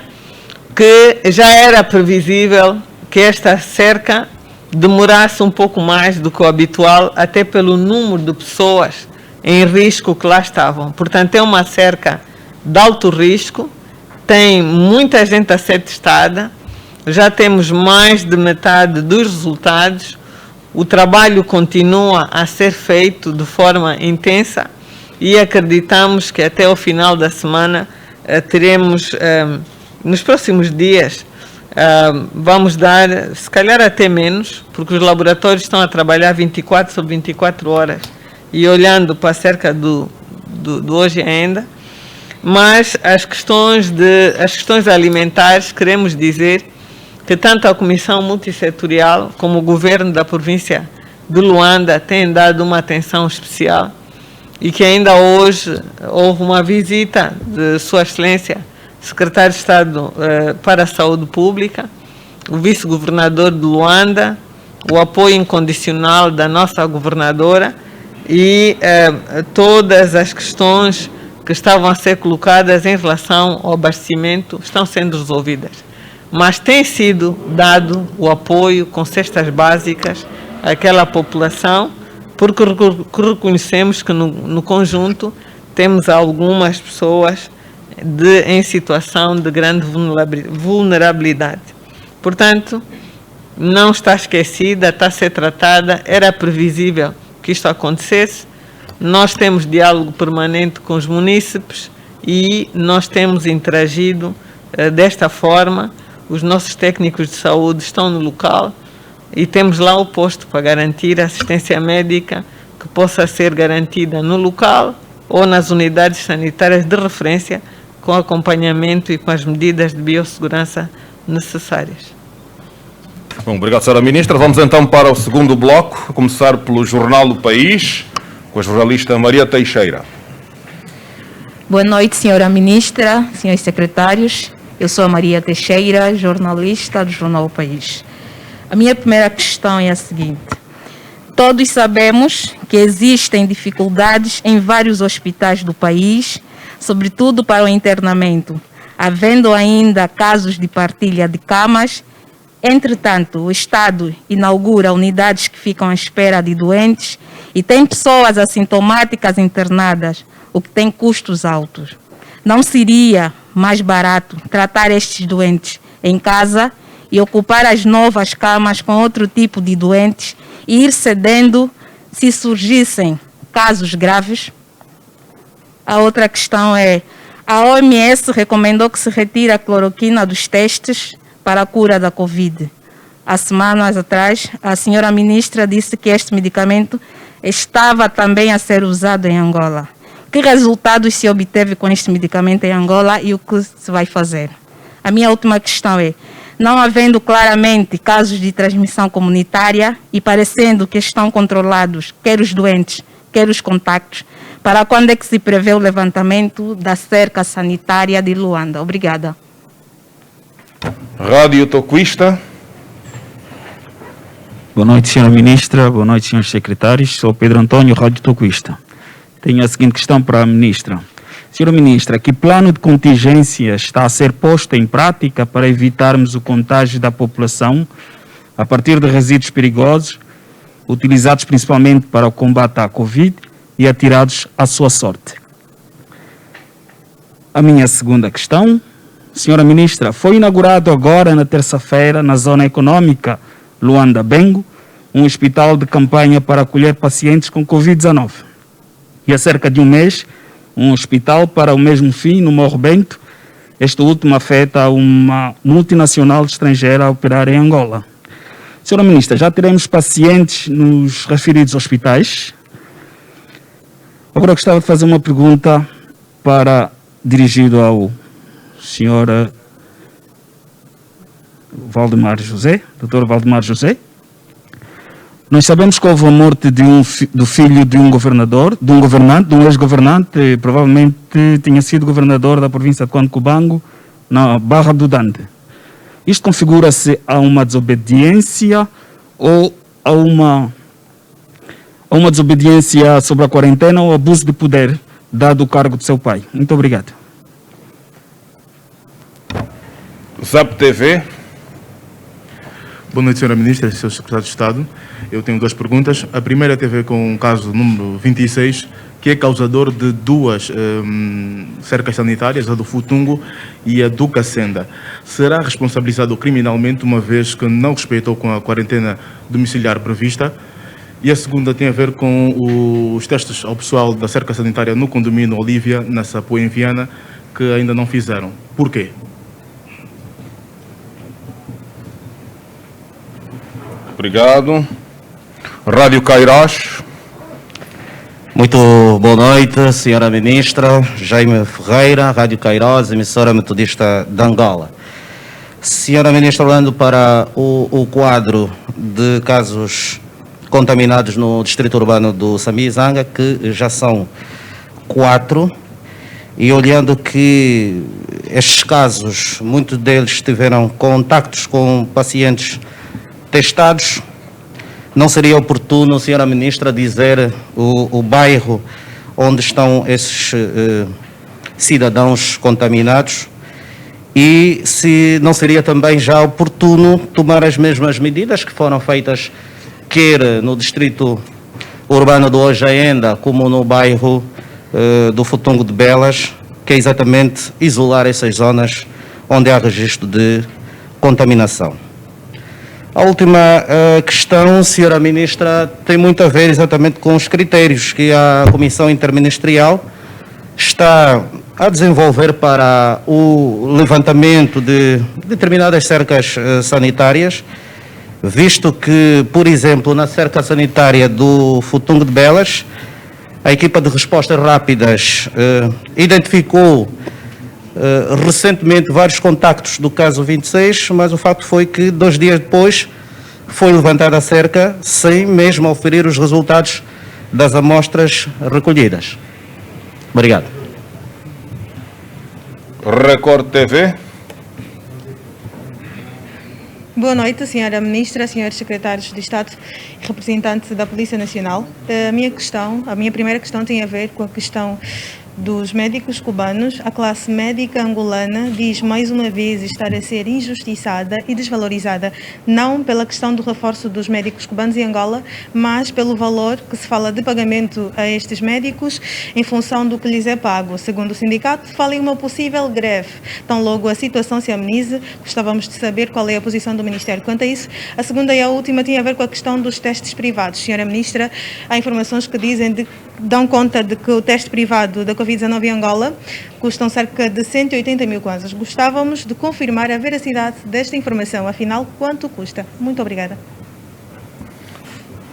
que já era previsível que esta cerca demorasse um pouco mais do que o habitual, até pelo número de pessoas em risco que lá estavam. Portanto, é uma cerca de alto risco, tem muita gente a ser testada, já temos mais de metade dos resultados, o trabalho continua a ser feito de forma intensa e acreditamos que até o final da semana teremos, nos próximos dias, vamos dar, se calhar até menos, porque os laboratórios estão a trabalhar 24 sobre 24 horas e olhando para cerca do hoje ainda, mas as questões alimentares, queremos dizer que tanto a Comissão Multissetorial como o Governo da província de Luanda têm dado uma atenção especial e que ainda hoje houve uma visita de Sua Excelência, Secretário de Estado para a Saúde Pública, o Vice-Governador de Luanda, o apoio incondicional da nossa Governadora e todas as questões que estavam a ser colocadas em relação ao abastecimento estão sendo resolvidas. Mas tem sido dado o apoio com cestas básicas àquela população, porque reconhecemos que no conjunto temos algumas pessoas em situação de grande vulnerabilidade. Portanto, não está esquecida, está a ser tratada, era previsível que isto acontecesse. Nós temos diálogo permanente com os munícipes e nós temos interagido desta forma. Os nossos técnicos de saúde estão no local e temos lá o posto para garantir a assistência médica que possa ser garantida no local ou nas unidades sanitárias de referência, com acompanhamento e com as medidas de biossegurança necessárias. Bom, obrigado, Sra. Ministra. Vamos então para o segundo bloco, a começar pelo Jornal do País, com a jornalista Maria Teixeira. Boa noite, Sra. Ministra, senhores secretários. Eu sou a Maria Teixeira, jornalista do Jornal do País. A minha primeira questão é a seguinte. Todos sabemos que existem dificuldades em vários hospitais do país, sobretudo para o internamento, havendo ainda casos de partilha de camas. Entretanto, o Estado inaugura unidades que ficam à espera de doentes e tem pessoas assintomáticas internadas, o que tem custos altos. Não seria mais barato tratar estes doentes em casa e ocupar as novas camas com outro tipo de doentes e ir cedendo se surgissem casos graves? A outra questão é, a OMS recomendou que se retire a cloroquina dos testes para a cura da Covid. Há semanas atrás, a senhora ministra disse que este medicamento estava também a ser usado em Angola. Que resultados se obteve com este medicamento em Angola e o que se vai fazer? A minha última questão é, não havendo claramente casos de transmissão comunitária e parecendo que estão controlados quer os doentes, quer os contactos, para quando é que se prevê o levantamento da cerca sanitária de Luanda? Obrigada. Rádio Toquista. Boa noite, senhora ministra. Boa noite, senhores secretários. Sou Pedro Antônio, Rádio Toquista. Tenho a seguinte questão para a ministra. Senhora ministra, que plano de contingência está a ser posto em prática para evitarmos o contágio da população a partir de resíduos perigosos, utilizados principalmente para o combate à Covid e atirados à sua sorte? A minha segunda questão, senhora ministra, foi inaugurado agora na terça-feira, na zona econômica Luanda-Bengo, um hospital de campanha para acolher pacientes com Covid-19. E há cerca de um mês, um hospital para o mesmo fim no Morro Bento. Este último afeta uma multinacional estrangeira a operar em Angola. Senhora ministra, já teremos pacientes nos referidos hospitais? Agora eu gostava de fazer uma pergunta dirigido ao senhor Valdemar José, Dr. Valdemar José. Nós sabemos que houve a morte do filho de um governador, de um governante, de um ex-governante, provavelmente tinha sido governador da província de Cubango, na Barra do Dande. Isto configura-se a uma desobediência ou a uma desobediência sobre a quarentena ou abuso de poder, dado o cargo de seu pai? Muito obrigado. Zap TV. Boa noite, Sra. Ministra e Sr. Secretário de Estado. Eu tenho duas perguntas. A primeira tem a ver com o caso número 26, que é causador de duas cercas sanitárias, a do Futungo e a do Cacenda. Será responsabilizado criminalmente, uma vez que não respeitou com a quarentena domiciliar prevista? E a segunda tem a ver com os testes ao pessoal da cerca sanitária no condomínio Olívia, na Sapuá, em Viana, que ainda não fizeram. Por quê? Obrigado. Rádio Cairós. Muito boa noite, Sra. Ministra. Jaime Ferreira, Rádio Cairós, emissora metodista de Angola. Sra. Ministra, olhando para o quadro de casos contaminados no distrito urbano do Sambizanga, que já são 4, e olhando que estes casos, muitos deles tiveram contactos com pacientes testados, não seria oportuno, Sra. Ministra, dizer o bairro onde estão esses cidadãos contaminados, e se não seria também já oportuno tomar as mesmas medidas que foram feitas quer no distrito urbano do Ojaenda, como no bairro do Futungo de Belas, que é exatamente isolar essas zonas onde há registro de contaminação. A última questão, Sra. Ministra, tem muito a ver exatamente com os critérios que a Comissão Interministerial está a desenvolver para o levantamento de determinadas cercas sanitárias, visto que, por exemplo, na cerca sanitária do Futungo de Belas, a equipa de respostas rápidas identificou recentemente vários contactos do caso 26, mas o facto foi que 2 dias depois foi levantada a cerca sem mesmo oferir os resultados das amostras recolhidas. Obrigado. Record TV. Boa noite, Sra. Ministra, Srs. Secretários de Estado e representantes da Polícia Nacional. A minha primeira questão tem a ver com a questão dos médicos cubanos. A classe médica angolana diz mais uma vez estar a ser injustiçada e desvalorizada, não pela questão do reforço dos médicos cubanos em Angola, mas pelo valor que se fala de pagamento a estes médicos em função do que lhes é pago. Segundo o sindicato, fala em uma possível greve. Tão logo a situação se amenize, gostávamos de saber qual é a posição do Ministério quanto a isso. A segunda e a última tem a ver com a questão dos testes privados. Sra. Ministra, há informações que dão conta de que o teste privado da Covid-19 em Angola custam cerca de 180 mil kwanzas. Gostávamos de confirmar a veracidade desta informação. Afinal, quanto custa? Muito obrigada.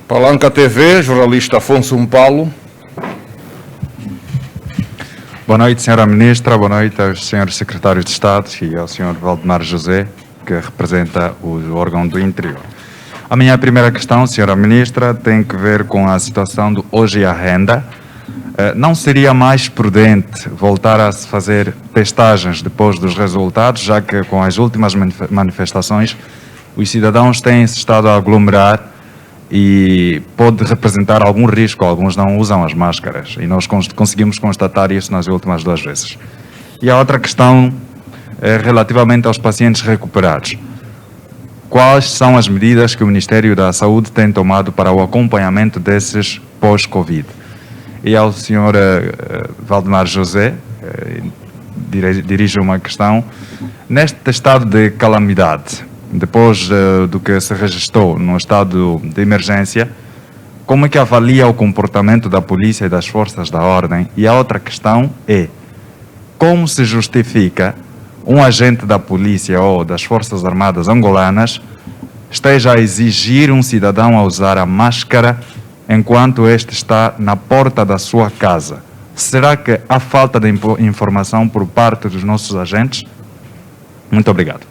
Palanca TV, jornalista Afonso Paulo. Boa noite, Sra. Ministra. Boa noite aos Srs. Secretários de Estado e ao Sr. Valdemar José, que representa o órgão do interior. A minha primeira questão, Sra. Ministra, tem que ver com a situação do Hoje à Renda. Não seria mais prudente voltar a se fazer testagens depois dos resultados, já que com as últimas manifestações os cidadãos têm-se estado a aglomerar e pode representar algum risco, alguns não usam as máscaras e nós conseguimos constatar isso nas últimas 2 vezes. E a outra questão é relativamente aos pacientes recuperados. Quais são as medidas que o Ministério da Saúde tem tomado para o acompanhamento desses pós-Covid? E ao Sr. Valdemar José, dirijo uma questão. Neste estado de calamidade, depois do que se registrou no estado de emergência, como é que avalia o comportamento da polícia e das forças da ordem? E a outra questão é, como se justifica um agente da polícia ou das forças armadas angolanas esteja a exigir um cidadão a usar a máscara enquanto este está na porta da sua casa? Será que há falta de informação por parte dos nossos agentes? Muito obrigado.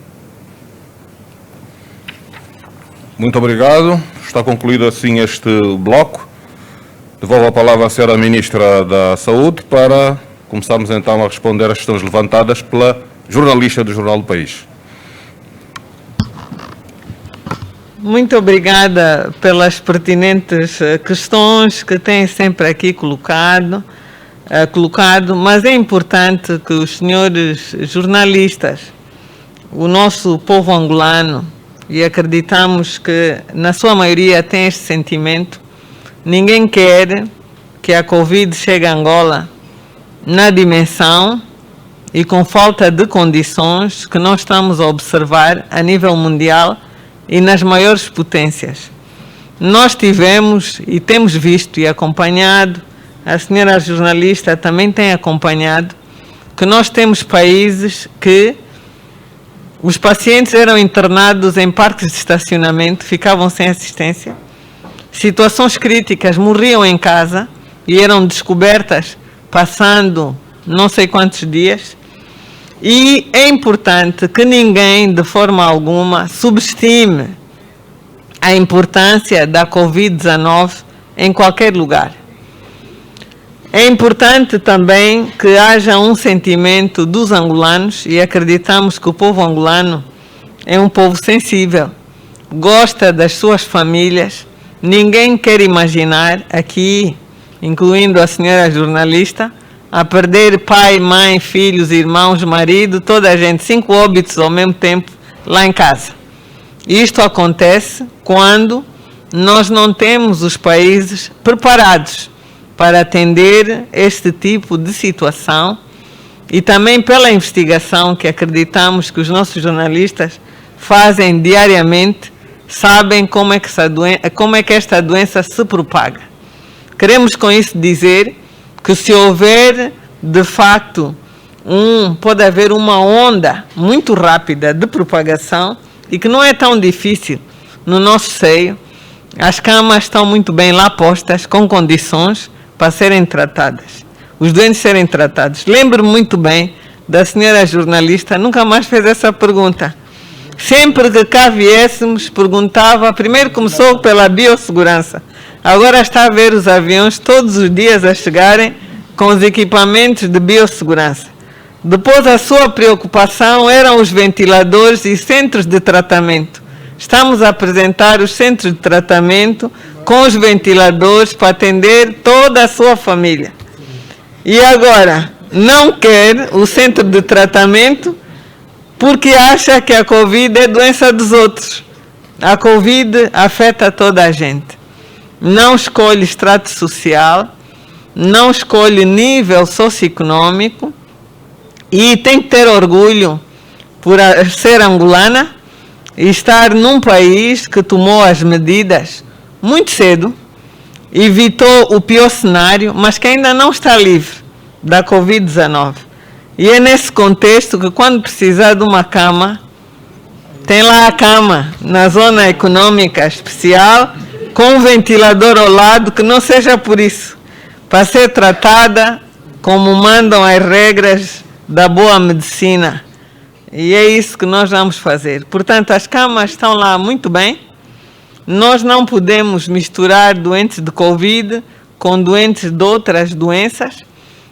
Muito obrigado. Está concluído assim este bloco. Devolvo a palavra à Sra. Ministra da Saúde para começarmos então a responder às questões levantadas pela jornalista do Jornal do País. Muito obrigada pelas pertinentes questões que têm sempre aqui colocado, mas é importante que os senhores jornalistas, o nosso povo angolano, e acreditamos que na sua maioria tem este sentimento, ninguém quer que a Covid chegue a Angola na dimensão e com falta de condições que nós estamos a observar a nível mundial e nas maiores potências. Nós tivemos e temos visto e acompanhado, a senhora jornalista também tem acompanhado, que nós temos países que os pacientes eram internados em parques de estacionamento, ficavam sem assistência, situações críticas, morriam em casa e eram descobertas passando não sei quantos dias. E é importante que ninguém, de forma alguma, subestime a importância da Covid-19 em qualquer lugar. É importante também que haja um sentimento dos angolanos, e acreditamos que o povo angolano é um povo sensível, gosta das suas famílias. Ninguém quer imaginar aqui, incluindo a senhora jornalista, a perder pai, mãe, filhos, irmãos, marido, toda a gente, 5 óbitos ao mesmo tempo lá em casa. Isto acontece quando nós não temos os países preparados para atender este tipo de situação, e também pela investigação que acreditamos que os nossos jornalistas fazem diariamente, sabem como é que esta doença se propaga. Queremos com isso dizer que se houver, de facto, pode haver uma onda muito rápida de propagação e que não é tão difícil no nosso seio. As camas estão muito bem lá postas, com condições para serem tratadas, os doentes serem tratados. Lembro-me muito bem da senhora jornalista, nunca mais fez essa pergunta. Sempre que cá viéssemos, perguntava, primeiro começou pela biossegurança, agora está a ver os aviões todos os dias a chegarem com os equipamentos de biossegurança. Depois a sua preocupação eram os ventiladores e centros de tratamento. Estamos a apresentar os centros de tratamento com os ventiladores para atender toda a sua família. E agora não quer o centro de tratamento porque acha que a Covid é doença dos outros. A Covid afeta toda a gente. Não escolhe extrato social, não escolhe nível socioeconômico, e tem que ter orgulho por ser angolana e estar num país que tomou as medidas muito cedo, evitou o pior cenário, mas que ainda não está livre da Covid-19. E é nesse contexto que, quando precisar de uma cama, tem lá a cama na zona econômica especial, com um ventilador ao lado, que não seja por isso, para ser tratada como mandam as regras da boa medicina. E é isso que nós vamos fazer. Portanto, as camas estão lá muito bem. Nós não podemos misturar doentes de Covid com doentes de outras doenças.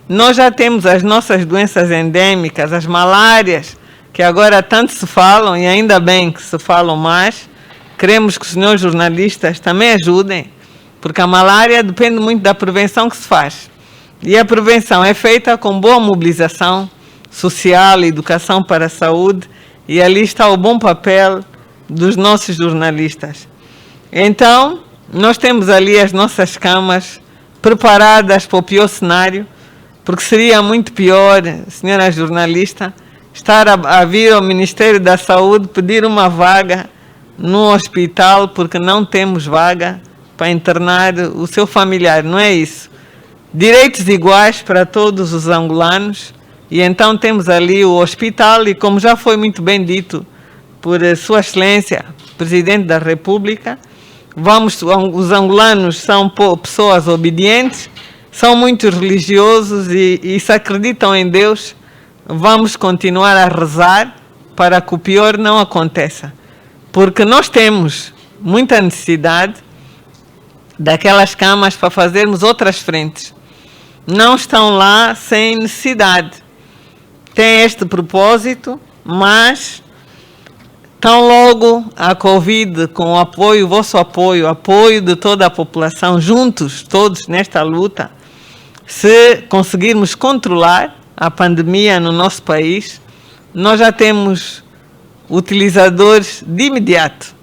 Nós já temos as nossas doenças endêmicas, as malárias, que agora tanto se falam, e ainda bem que se falam mais. Queremos que os senhores jornalistas também ajudem, porque a malária depende muito da prevenção que se faz. E a prevenção é feita com boa mobilização social, educação para a saúde, e ali está o bom papel dos nossos jornalistas. Então, nós temos ali as nossas camas preparadas para o pior cenário, porque seria muito pior, senhora jornalista, estar a vir ao Ministério da Saúde pedir uma vaga no hospital porque não temos vaga para internar o seu familiar. Não é isso. Direitos iguais para todos os angolanos. E então temos ali o hospital, e como já foi muito bem dito por Sua Excelência, Presidente da República, os angolanos são pessoas obedientes, são muito religiosos e se acreditam em Deus. Vamos continuar a rezar para que o pior não aconteça. Porque nós temos muita necessidade daquelas camas para fazermos outras frentes. Não estão lá sem necessidade. Tem este propósito, mas tão logo a Covid, com o apoio, o vosso apoio, o apoio de toda a população, juntos, todos nesta luta, se conseguirmos controlar a pandemia no nosso país, nós já temos utilizadores de imediato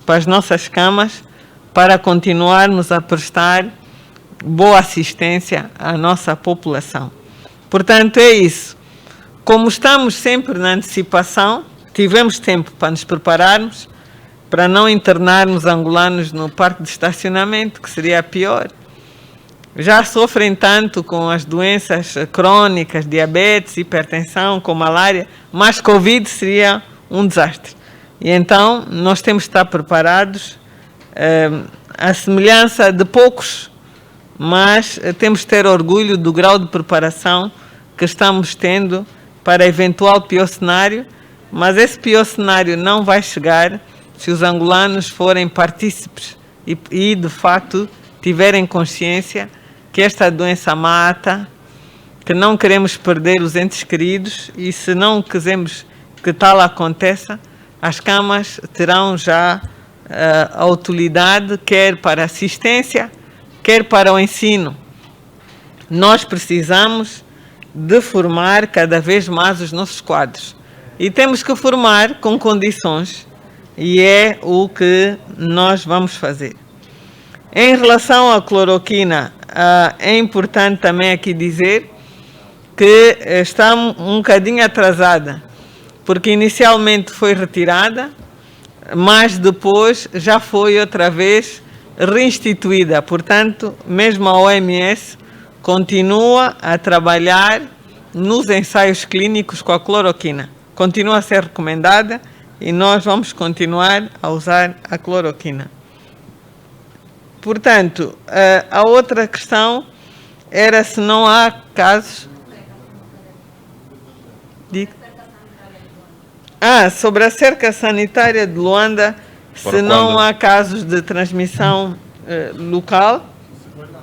para as nossas camas, para continuarmos a prestar boa assistência à nossa população. Portanto, é isso. Como estamos sempre na antecipação, tivemos tempo para nos prepararmos, para não internarmos angolanos no parque de estacionamento, que seria pior. Já sofrem tanto com as doenças crônicas, diabetes, hipertensão, com malária, mas Covid seria um desastre. E então, nós temos que estar preparados, à semelhança de poucos, mas temos que ter orgulho do grau de preparação que estamos tendo para eventual pior cenário, mas esse pior cenário não vai chegar se os angolanos forem partícipes e de facto, tiverem consciência que esta doença mata, que não queremos perder os entes queridos e se não quisermos que tal aconteça, as camas terão já a utilidade, quer para assistência, quer para o ensino. Nós precisamos de formar cada vez mais os nossos quadros. E temos que formar com condições, e é o que nós vamos fazer. Em relação à cloroquina, é importante também aqui dizer que está um bocadinho atrasada, porque inicialmente foi retirada, mas depois já foi outra vez reinstituída. Portanto, mesmo a OMS continua a trabalhar nos ensaios clínicos com a cloroquina. Continua a ser recomendada e nós vamos continuar a usar a cloroquina. Portanto, a outra questão era se não há casos... sobre a cerca sanitária de Luanda, se não há casos de transmissão local.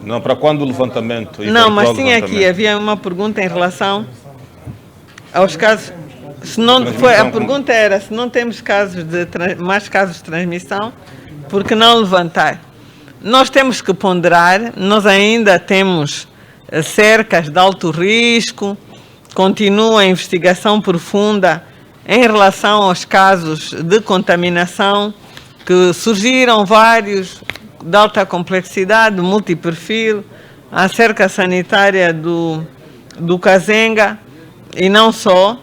Não, para quando o levantamento? Não, mas tinha aqui, havia uma pergunta em relação aos casos. Se não foi, a pergunta era se não temos casos mais casos de transmissão, por que não levantar? Nós temos que ponderar, nós ainda temos cercas de alto risco, continua a investigação profunda em relação aos casos de contaminação, que surgiram vários de alta complexidade, multiperfil, a cerca sanitária do Kazenga, e não só.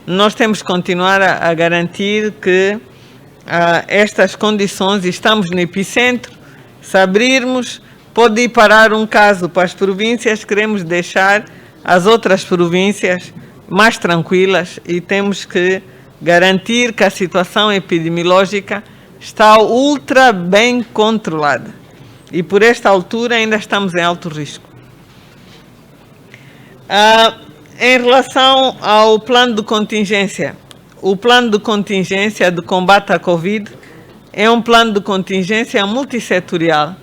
Nós temos que continuar a garantir que estas condições, estamos no epicentro, se abrirmos, pode ir parar um caso para as províncias, queremos deixar as outras províncias mais tranquilas e temos que garantir que a situação epidemiológica está ultra bem controlada. E por esta altura ainda estamos em alto risco. Em relação ao plano de contingência, o plano de contingência de combate à Covid é um plano de contingência multissetorial.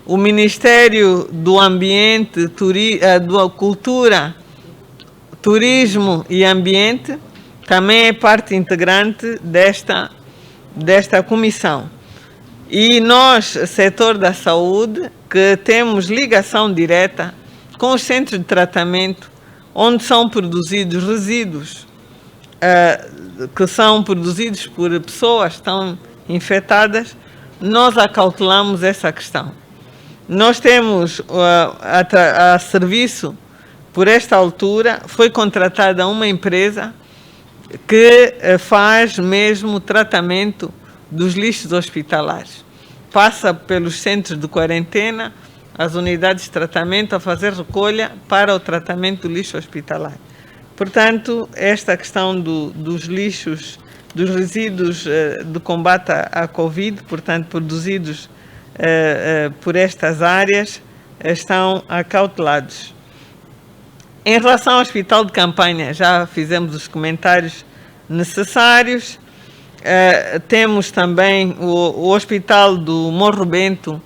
O Ministério do Ambiente, da Cultura, Turismo e Ambiente também é parte integrante desta comissão. E nós, setor da saúde, que temos ligação direta com os centros de tratamento, onde são produzidos resíduos que são produzidos por pessoas que estão infectadas, nós acautelamos essa questão. Nós temos a serviço, por esta altura, foi contratada uma empresa que faz mesmo o tratamento dos lixos hospitalares. Passa pelos centros de quarentena, as unidades de tratamento, a fazer recolha para o tratamento do lixo hospitalar. Portanto, esta questão dos lixos, dos resíduos de combate à Covid, portanto, produzidos por estas áreas, estão acautelados. Em relação ao hospital de campanha, já fizemos os comentários necessários. temos também o Hospital do Morro Bento.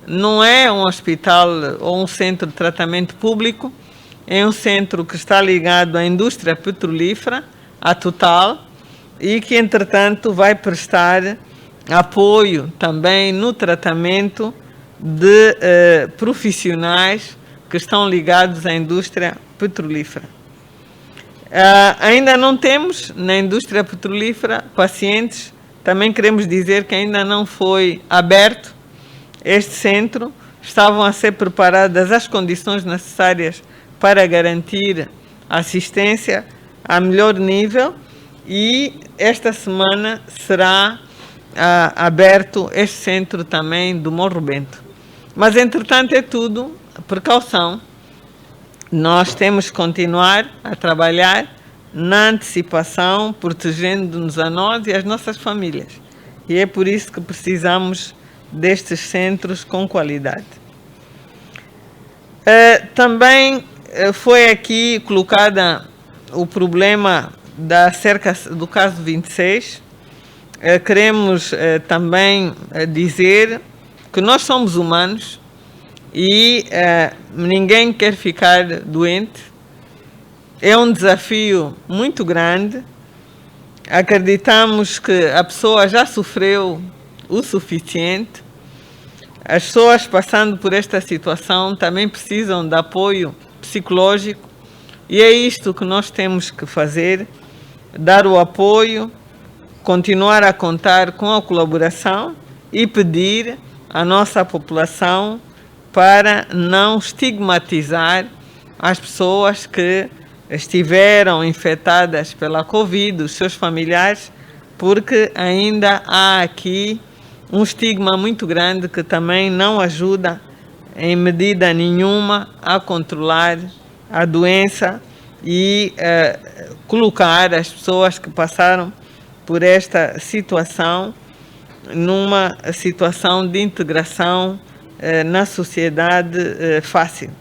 Não é um hospital ou um centro de tratamento público, é um centro que está ligado à indústria petrolífera, à Total, e que, entretanto, vai prestar apoio também no tratamento de profissionais que estão ligados à indústria petrolífera. Ainda não temos na indústria petrolífera pacientes, também queremos dizer que ainda não foi aberto este centro, estavam a ser preparadas as condições necessárias para garantir assistência a melhor nível e esta semana será aberto este centro também do Morro Bento. Mas, entretanto, é tudo precaução. Nós temos que continuar a trabalhar na antecipação, protegendo-nos a nós e as nossas famílias. E é por isso que precisamos destes centros com qualidade. Também foi aqui colocada o problema da cerca do caso 26. Queremos também dizer que nós somos humanos e ninguém quer ficar doente. É um desafio muito grande. Acreditamos que a pessoa já sofreu o suficiente. As pessoas passando por esta situação também precisam de apoio psicológico e é isto que nós temos que fazer, dar o apoio, continuar a contar com a colaboração e pedir à nossa população para não estigmatizar as pessoas que estiveram infectadas pela Covid, os seus familiares, porque ainda há aqui um estigma muito grande que também não ajuda em medida nenhuma a controlar a doença e colocar as pessoas que passaram por esta situação numa situação de integração na sociedade fácil.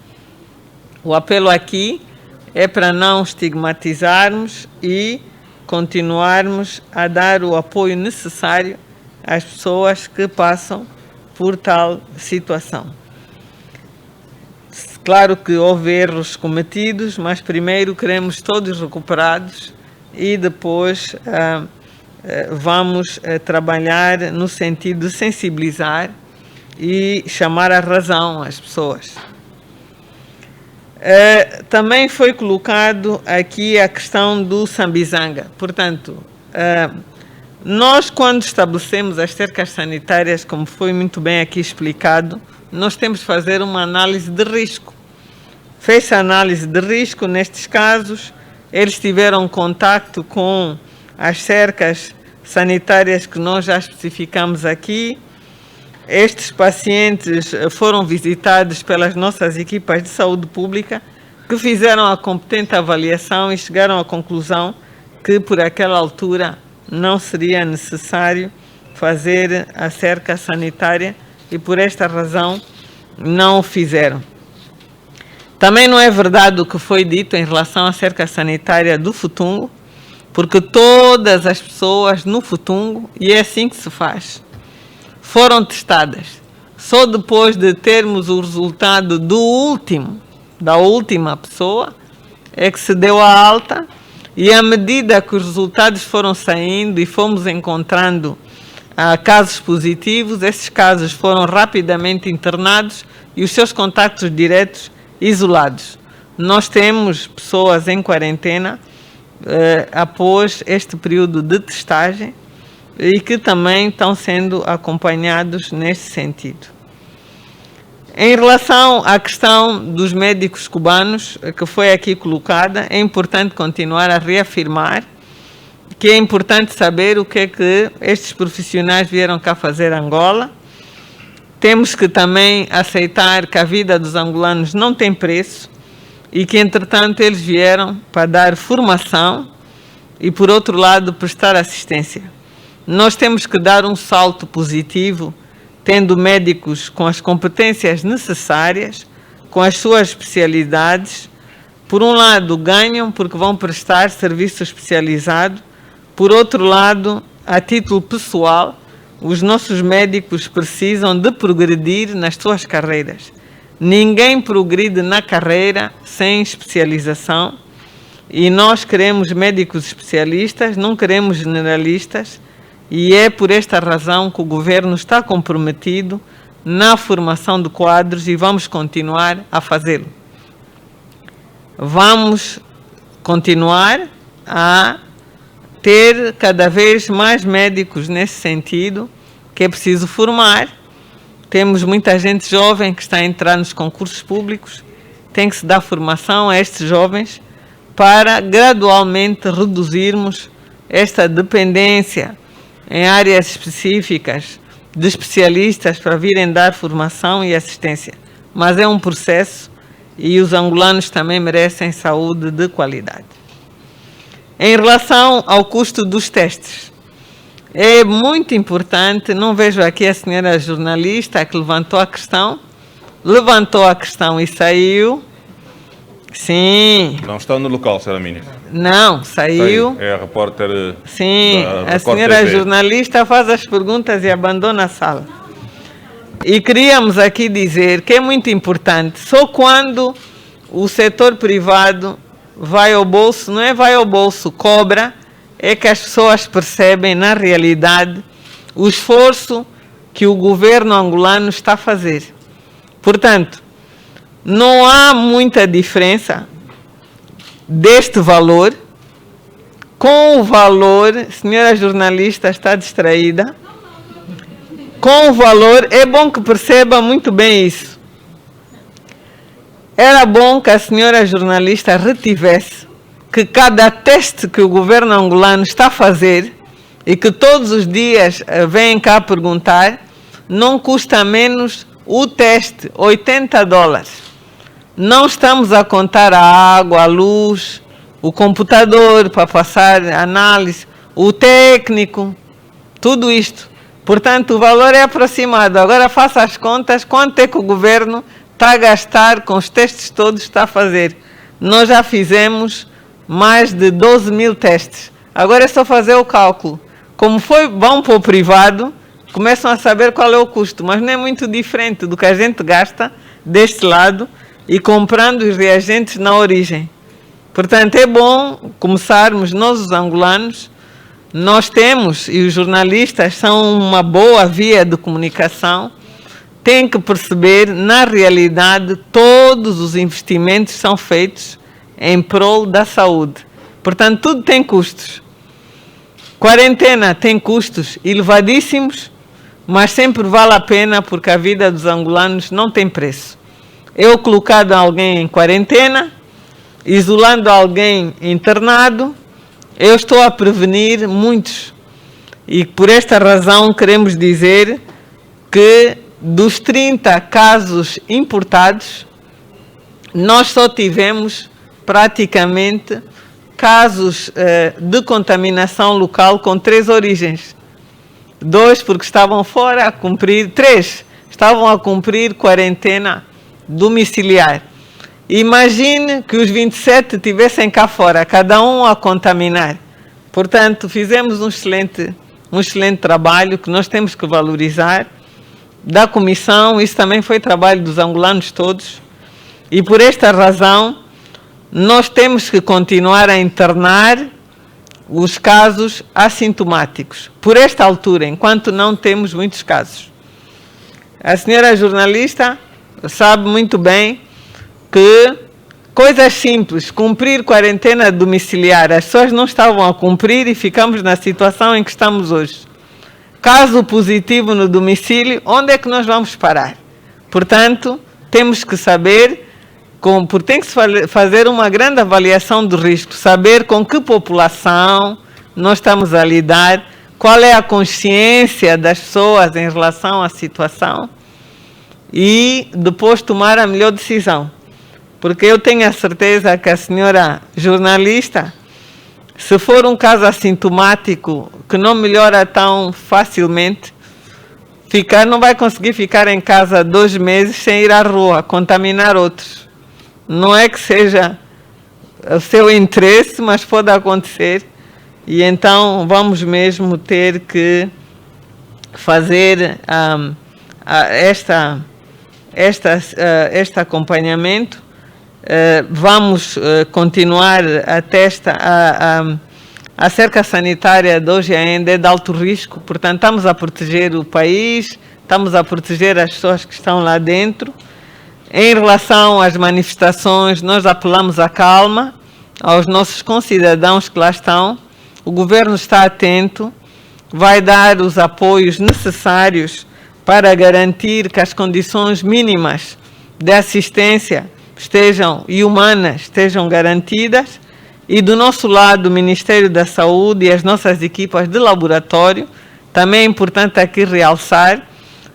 O apelo aqui é para não estigmatizarmos e continuarmos a dar o apoio necessário às pessoas que passam por tal situação. Claro que houve erros cometidos, mas primeiro queremos todos recuperados e depois vamos trabalhar no sentido de sensibilizar e chamar a razão às pessoas. Também foi colocado aqui a questão do Sambizanga. Portanto, nós, quando estabelecemos as cercas sanitárias, como foi muito bem aqui explicado, nós temos que fazer uma análise de risco. Fez-se a análise de risco nestes casos, eles tiveram contacto com as cercas sanitárias que nós já especificamos aqui. Estes pacientes foram visitados pelas nossas equipas de saúde pública, que fizeram a competente avaliação e chegaram à conclusão que, por aquela altura, não seria necessário fazer a cerca sanitária e, por esta razão, não o fizeram. Também não é verdade o que foi dito em relação à cerca sanitária do Futungo, porque todas as pessoas no Futungo, e é assim que se faz, foram testadas. Só depois de termos o resultado da última pessoa, é que se deu a alta, e à medida que os resultados foram saindo e fomos encontrando casos positivos, esses casos foram rapidamente internados e os seus contactos diretos isolados. Nós temos pessoas em quarentena após este período de testagem e que também estão sendo acompanhados nesse sentido. Em relação à questão dos médicos cubanos, que foi aqui colocada, é importante continuar a reafirmar que é importante saber o que é que estes profissionais vieram cá fazer em Angola. Temos que também aceitar que a vida dos angolanos não tem preço e que, entretanto, eles vieram para dar formação e, por outro lado, prestar assistência. Nós temos que dar um salto positivo, tendo médicos com as competências necessárias, com as suas especialidades. Por um lado, ganham porque vão prestar serviço especializado. Por outro lado, a título pessoal, os nossos médicos precisam de progredir nas suas carreiras. Ninguém progride na carreira sem especialização e nós queremos médicos especialistas, não queremos generalistas, e é por esta razão que o governo está comprometido na formação de quadros e vamos continuar a fazê-lo. Vamos continuar a ter cada vez mais médicos nesse sentido, que é preciso formar. Temos muita gente jovem que está a entrar nos concursos públicos, tem que se dar formação a estes jovens para gradualmente reduzirmos esta dependência em áreas específicas de especialistas para virem dar formação e assistência. Mas é um processo e os angolanos também merecem saúde de qualidade. Em relação ao custo dos testes, é muito importante, não vejo aqui a senhora jornalista que levantou a questão e saiu. Sim. Não está no local, senhora ministra. Não, saiu. É a repórter. Sim, da a senhora jornalista faz as perguntas e abandona a sala. E queríamos aqui dizer que é muito importante, só quando o setor privado vai ao bolso, não é vai ao bolso, cobra, é que as pessoas percebem na realidade o esforço que o governo angolano está a fazer. Portanto, não há muita diferença deste valor com o valor, senhora jornalista está distraída, com o valor, é bom que perceba muito bem isso. Era bom que a senhora jornalista retivesse que cada teste que o governo angolano está a fazer e que todos os dias vêm cá perguntar, não custa menos o teste, $80. Não estamos a contar a água, a luz, o computador para passar análise, o técnico, tudo isto. Portanto, o valor é aproximado. Agora faça as contas, quanto é que o governo está a gastar com os testes todos que está a fazer. Nós já fizemos mais de 12 mil testes. Agora é só fazer o cálculo. Como vão para o privado, começam a saber qual é o custo, mas não é muito diferente do que a gente gasta deste lado e comprando os reagentes na origem. Portanto, é bom começarmos, nós os angolanos, nós temos, e os jornalistas são uma boa via de comunicação, têm que perceber, na realidade, todos os investimentos são feitos em prol da saúde. Portanto, tudo tem custos. Quarentena tem custos elevadíssimos, mas sempre vale a pena porque a vida dos angolanos não tem preço. Eu colocando alguém em quarentena, isolando alguém internado, eu estou a prevenir muitos. E por esta razão queremos dizer que dos 30 casos importados, nós só tivemos praticamente casos de contaminação local com 3 origens. 2 porque estavam fora a cumprir, 3 estavam a cumprir quarentena domiciliar. Imagine que os 27 estivessem cá fora, cada um a contaminar. Portanto, fizemos um excelente trabalho que nós temos que valorizar, da comissão, isso também foi trabalho dos angolanos todos, e por esta razão nós temos que continuar a internar os casos assintomáticos, por esta altura, enquanto não temos muitos casos. A senhora jornalista sabe muito bem que coisas simples, cumprir quarentena domiciliar, as pessoas não estavam a cumprir e ficamos na situação em que estamos hoje. Caso positivo no domicílio, onde é que nós vamos parar? Portanto, temos que saber, porque tem que se fazer uma grande avaliação do risco, saber com que população nós estamos a lidar, qual é a consciência das pessoas em relação à situação e depois tomar a melhor decisão. Porque eu tenho a certeza que a senhora jornalista, se for um caso assintomático que não melhora tão facilmente, não vai conseguir ficar em casa 2 meses sem ir à rua, contaminar outros. Não é que seja o seu interesse, mas pode acontecer. e então vamos mesmo ter que fazer este acompanhamento. Vamos continuar a cerca sanitária de hoje ainda é de alto risco, portanto estamos a proteger o país, estamos a proteger as pessoas que estão lá dentro. Em relação às manifestações, nós apelamos à calma aos nossos concidadãos que lá estão. O governo está atento, vai dar os apoios necessários para garantir que as condições mínimas de assistência e humanas estejam garantidas. E do nosso lado, o Ministério da Saúde e as nossas equipas de laboratório, também é importante aqui realçar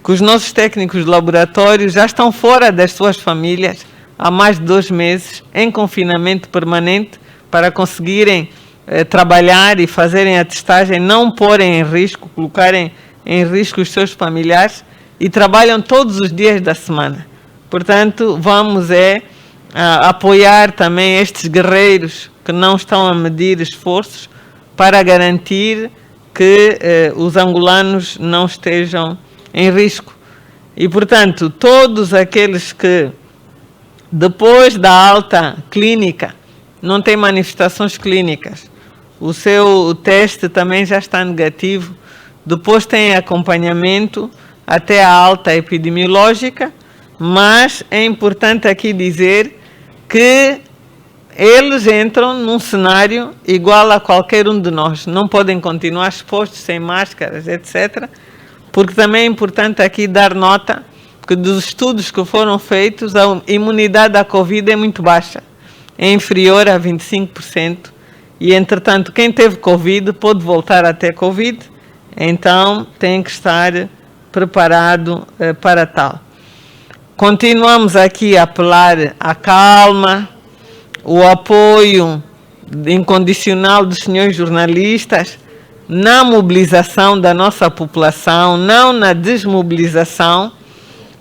que os nossos técnicos de laboratório já estão fora das suas famílias há mais de 2 meses, em confinamento permanente, para conseguirem trabalhar e fazerem a testagem, não porem em risco, colocarem em risco os seus familiares, e trabalham todos os dias da semana. Portanto, vamos apoiar também estes guerreiros que não estão a medir esforços para garantir que os angolanos não estejam em risco. E, portanto, todos aqueles que, depois da alta clínica, não têm manifestações clínicas, o seu teste também já está negativo, depois tem acompanhamento até a alta epidemiológica, mas é importante aqui dizer que eles entram num cenário igual a qualquer um de nós, não podem continuar expostos sem máscaras, etc., porque também é importante aqui dar nota que dos estudos que foram feitos, a imunidade à Covid é muito baixa, é inferior a 25%, e, entretanto, quem teve Covid pode voltar a ter Covid, então tem que estar preparado para tal. Continuamos aqui a apelar à calma, o apoio incondicional dos senhores jornalistas na mobilização da nossa população, não na desmobilização,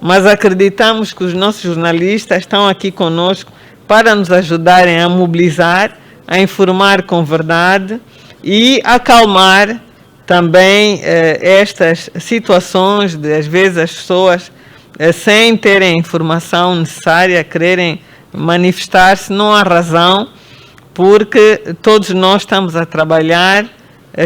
mas acreditamos que os nossos jornalistas estão aqui conosco para nos ajudarem a mobilizar, a informar com verdade e acalmar também estas situações de, às vezes, as pessoas, sem terem a informação necessária, quererem manifestar-se. Não há razão, porque todos nós estamos a trabalhar,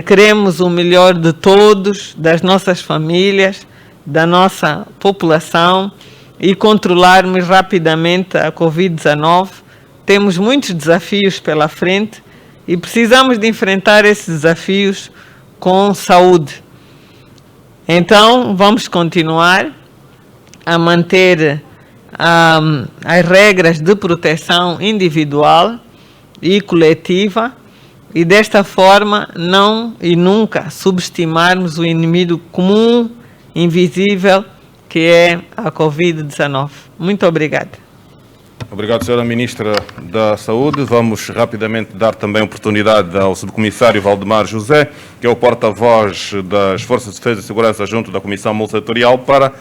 queremos o melhor de todos, das nossas famílias, da nossa população, e controlarmos rapidamente a Covid-19. Temos muitos desafios pela frente e precisamos de enfrentar esses desafios com saúde. Então, vamos continuar a manter as regras de proteção individual e coletiva, e desta forma não e nunca subestimarmos o inimigo comum, invisível, que é a Covid-19. Muito obrigada. Obrigado, Sra. Ministra da Saúde. Vamos rapidamente dar também oportunidade ao Subcomissário Valdemar José, que é o porta-voz das Forças de Defesa e Segurança junto da Comissão Multissetorial, para,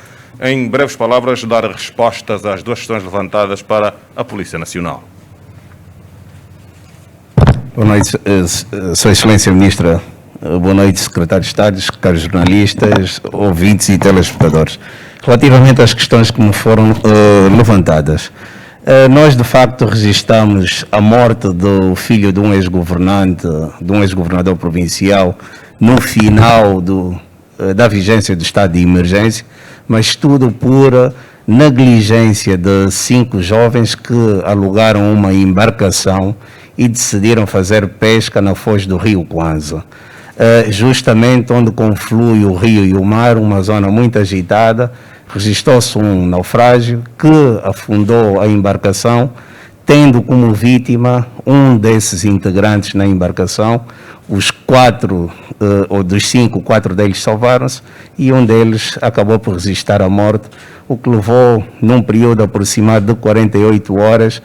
em breves palavras, dar respostas às 2 questões levantadas para a Polícia Nacional. Boa noite, Sua Excelência Ministra. Boa noite, Secretário de Estado, caros jornalistas, ouvintes e telespectadores. Relativamente às questões que me foram levantadas, nós de facto registramos a morte do filho de um ex-governante, de um ex-governador provincial, no final da vigência do estado de emergência, mas tudo por negligência de 5 jovens que alugaram uma embarcação e decidiram fazer pesca na foz do rio Kwanza. Justamente onde conflui o rio e o mar, uma zona muito agitada, registrou-se um naufrágio que afundou a embarcação, tendo como vítima um desses integrantes na embarcação. Os 4, ou dos 5, 4 deles salvaram-se e um deles acabou por resistir à morte, o que levou, num período aproximado de 48 horas,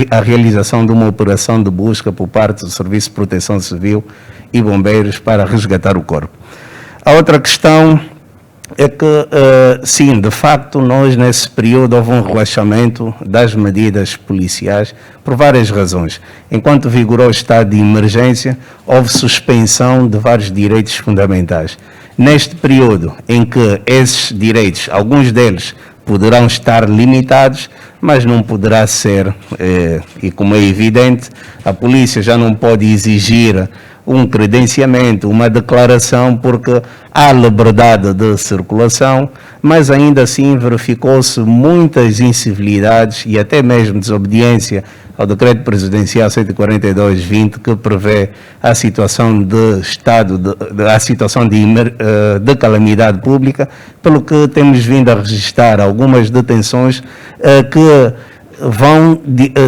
a realização de uma operação de busca por parte do Serviço de Proteção Civil e Bombeiros para resgatar o corpo. A outra questão é que, sim, de facto, nós nesse período houve um relaxamento das medidas policiais por várias razões. Enquanto vigorou o estado de emergência, houve suspensão de vários direitos fundamentais. Neste período em que esses direitos, alguns deles, poderão estar limitados, mas não poderá ser, e como é evidente, a polícia já não pode exigir um credenciamento, uma declaração, porque há liberdade de circulação, mas ainda assim verificou-se muitas incivilidades e até mesmo desobediência ao decreto presidencial 142/20, que prevê a situação de estado, a situação de calamidade pública, pelo que temos vindo a registrar algumas detenções que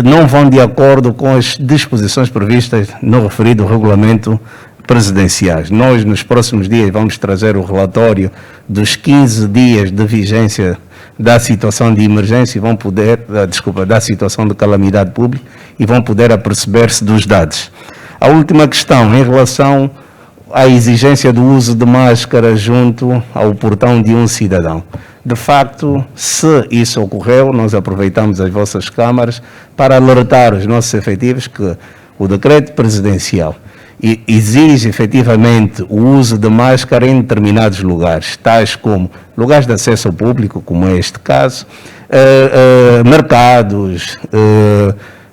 não vão de acordo com as disposições previstas no referido regulamento presidenciais. Nós, nos próximos dias, vamos trazer o relatório dos 15 dias de vigência da situação de emergência e vão poder, da situação de calamidade pública, e vão poder aperceber-se dos dados. A última questão, em relação à exigência do uso de máscara junto ao portão de um cidadão. De facto, se isso ocorreu, nós aproveitamos as vossas câmaras para alertar os nossos efetivos que o decreto presidencial exige efetivamente o uso de máscara em determinados lugares, tais como lugares de acesso ao público, como é este caso, mercados,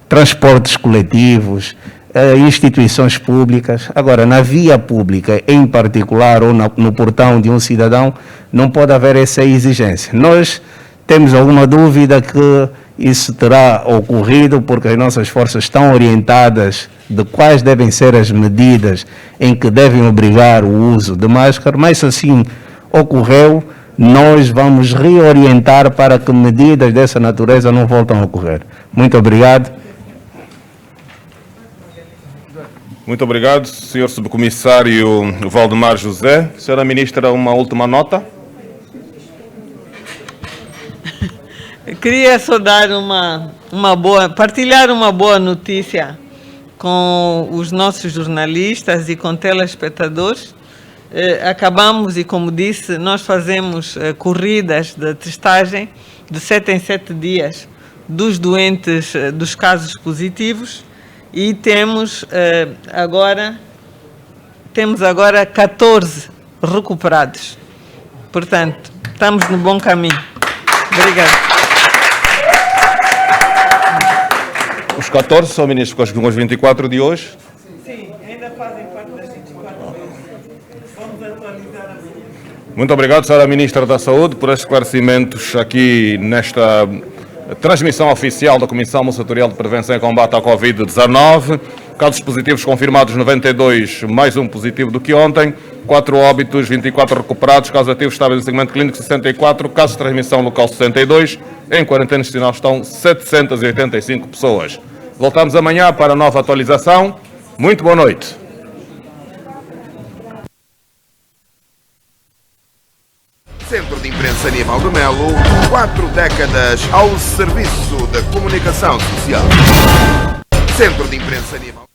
transportes coletivos, instituições públicas. Agora, na via pública em particular ou no portão de um cidadão, não pode haver essa exigência. Nós temos alguma dúvida que isso terá ocorrido porque as nossas forças estão orientadas de quais devem ser as medidas em que devem obrigar o uso de máscara, mas se assim ocorreu, nós vamos reorientar para que medidas dessa natureza não voltem a ocorrer. Muito obrigado. Muito obrigado, Sr. Subcomissário Valdemar José. Senhora Ministra, uma última nota. Queria só dar partilhar uma boa notícia com os nossos jornalistas e com telespectadores. Acabamos, e como disse, nós fazemos corridas de testagem de 7 em 7 dias dos doentes, dos casos positivos, e temos agora 14 recuperados. Portanto, estamos no bom caminho. Obrigado. Os 14, Sr. Ministro, com os 24 de hoje? Sim, ainda fazem parte das 24 horas. Vamos atualizar amanhã. Muito obrigado, Sra. Ministra da Saúde, por estes esclarecimentos aqui nesta transmissão oficial da Comissão Multissetorial de Prevenção e Combate à Covid-19. Casos positivos confirmados 92, mais um positivo do que ontem. 4 óbitos, 24 recuperados. Casos ativos estáveis em segmento clínico 64. Casos de transmissão local 62. Em quarentena institucional estão 785 pessoas. Voltamos amanhã para a nova atualização. Muito boa noite. Centro de Imprensa Aníbal de Melo, 4 décadas ao serviço da comunicação social. Centro de Imprensa Aníbal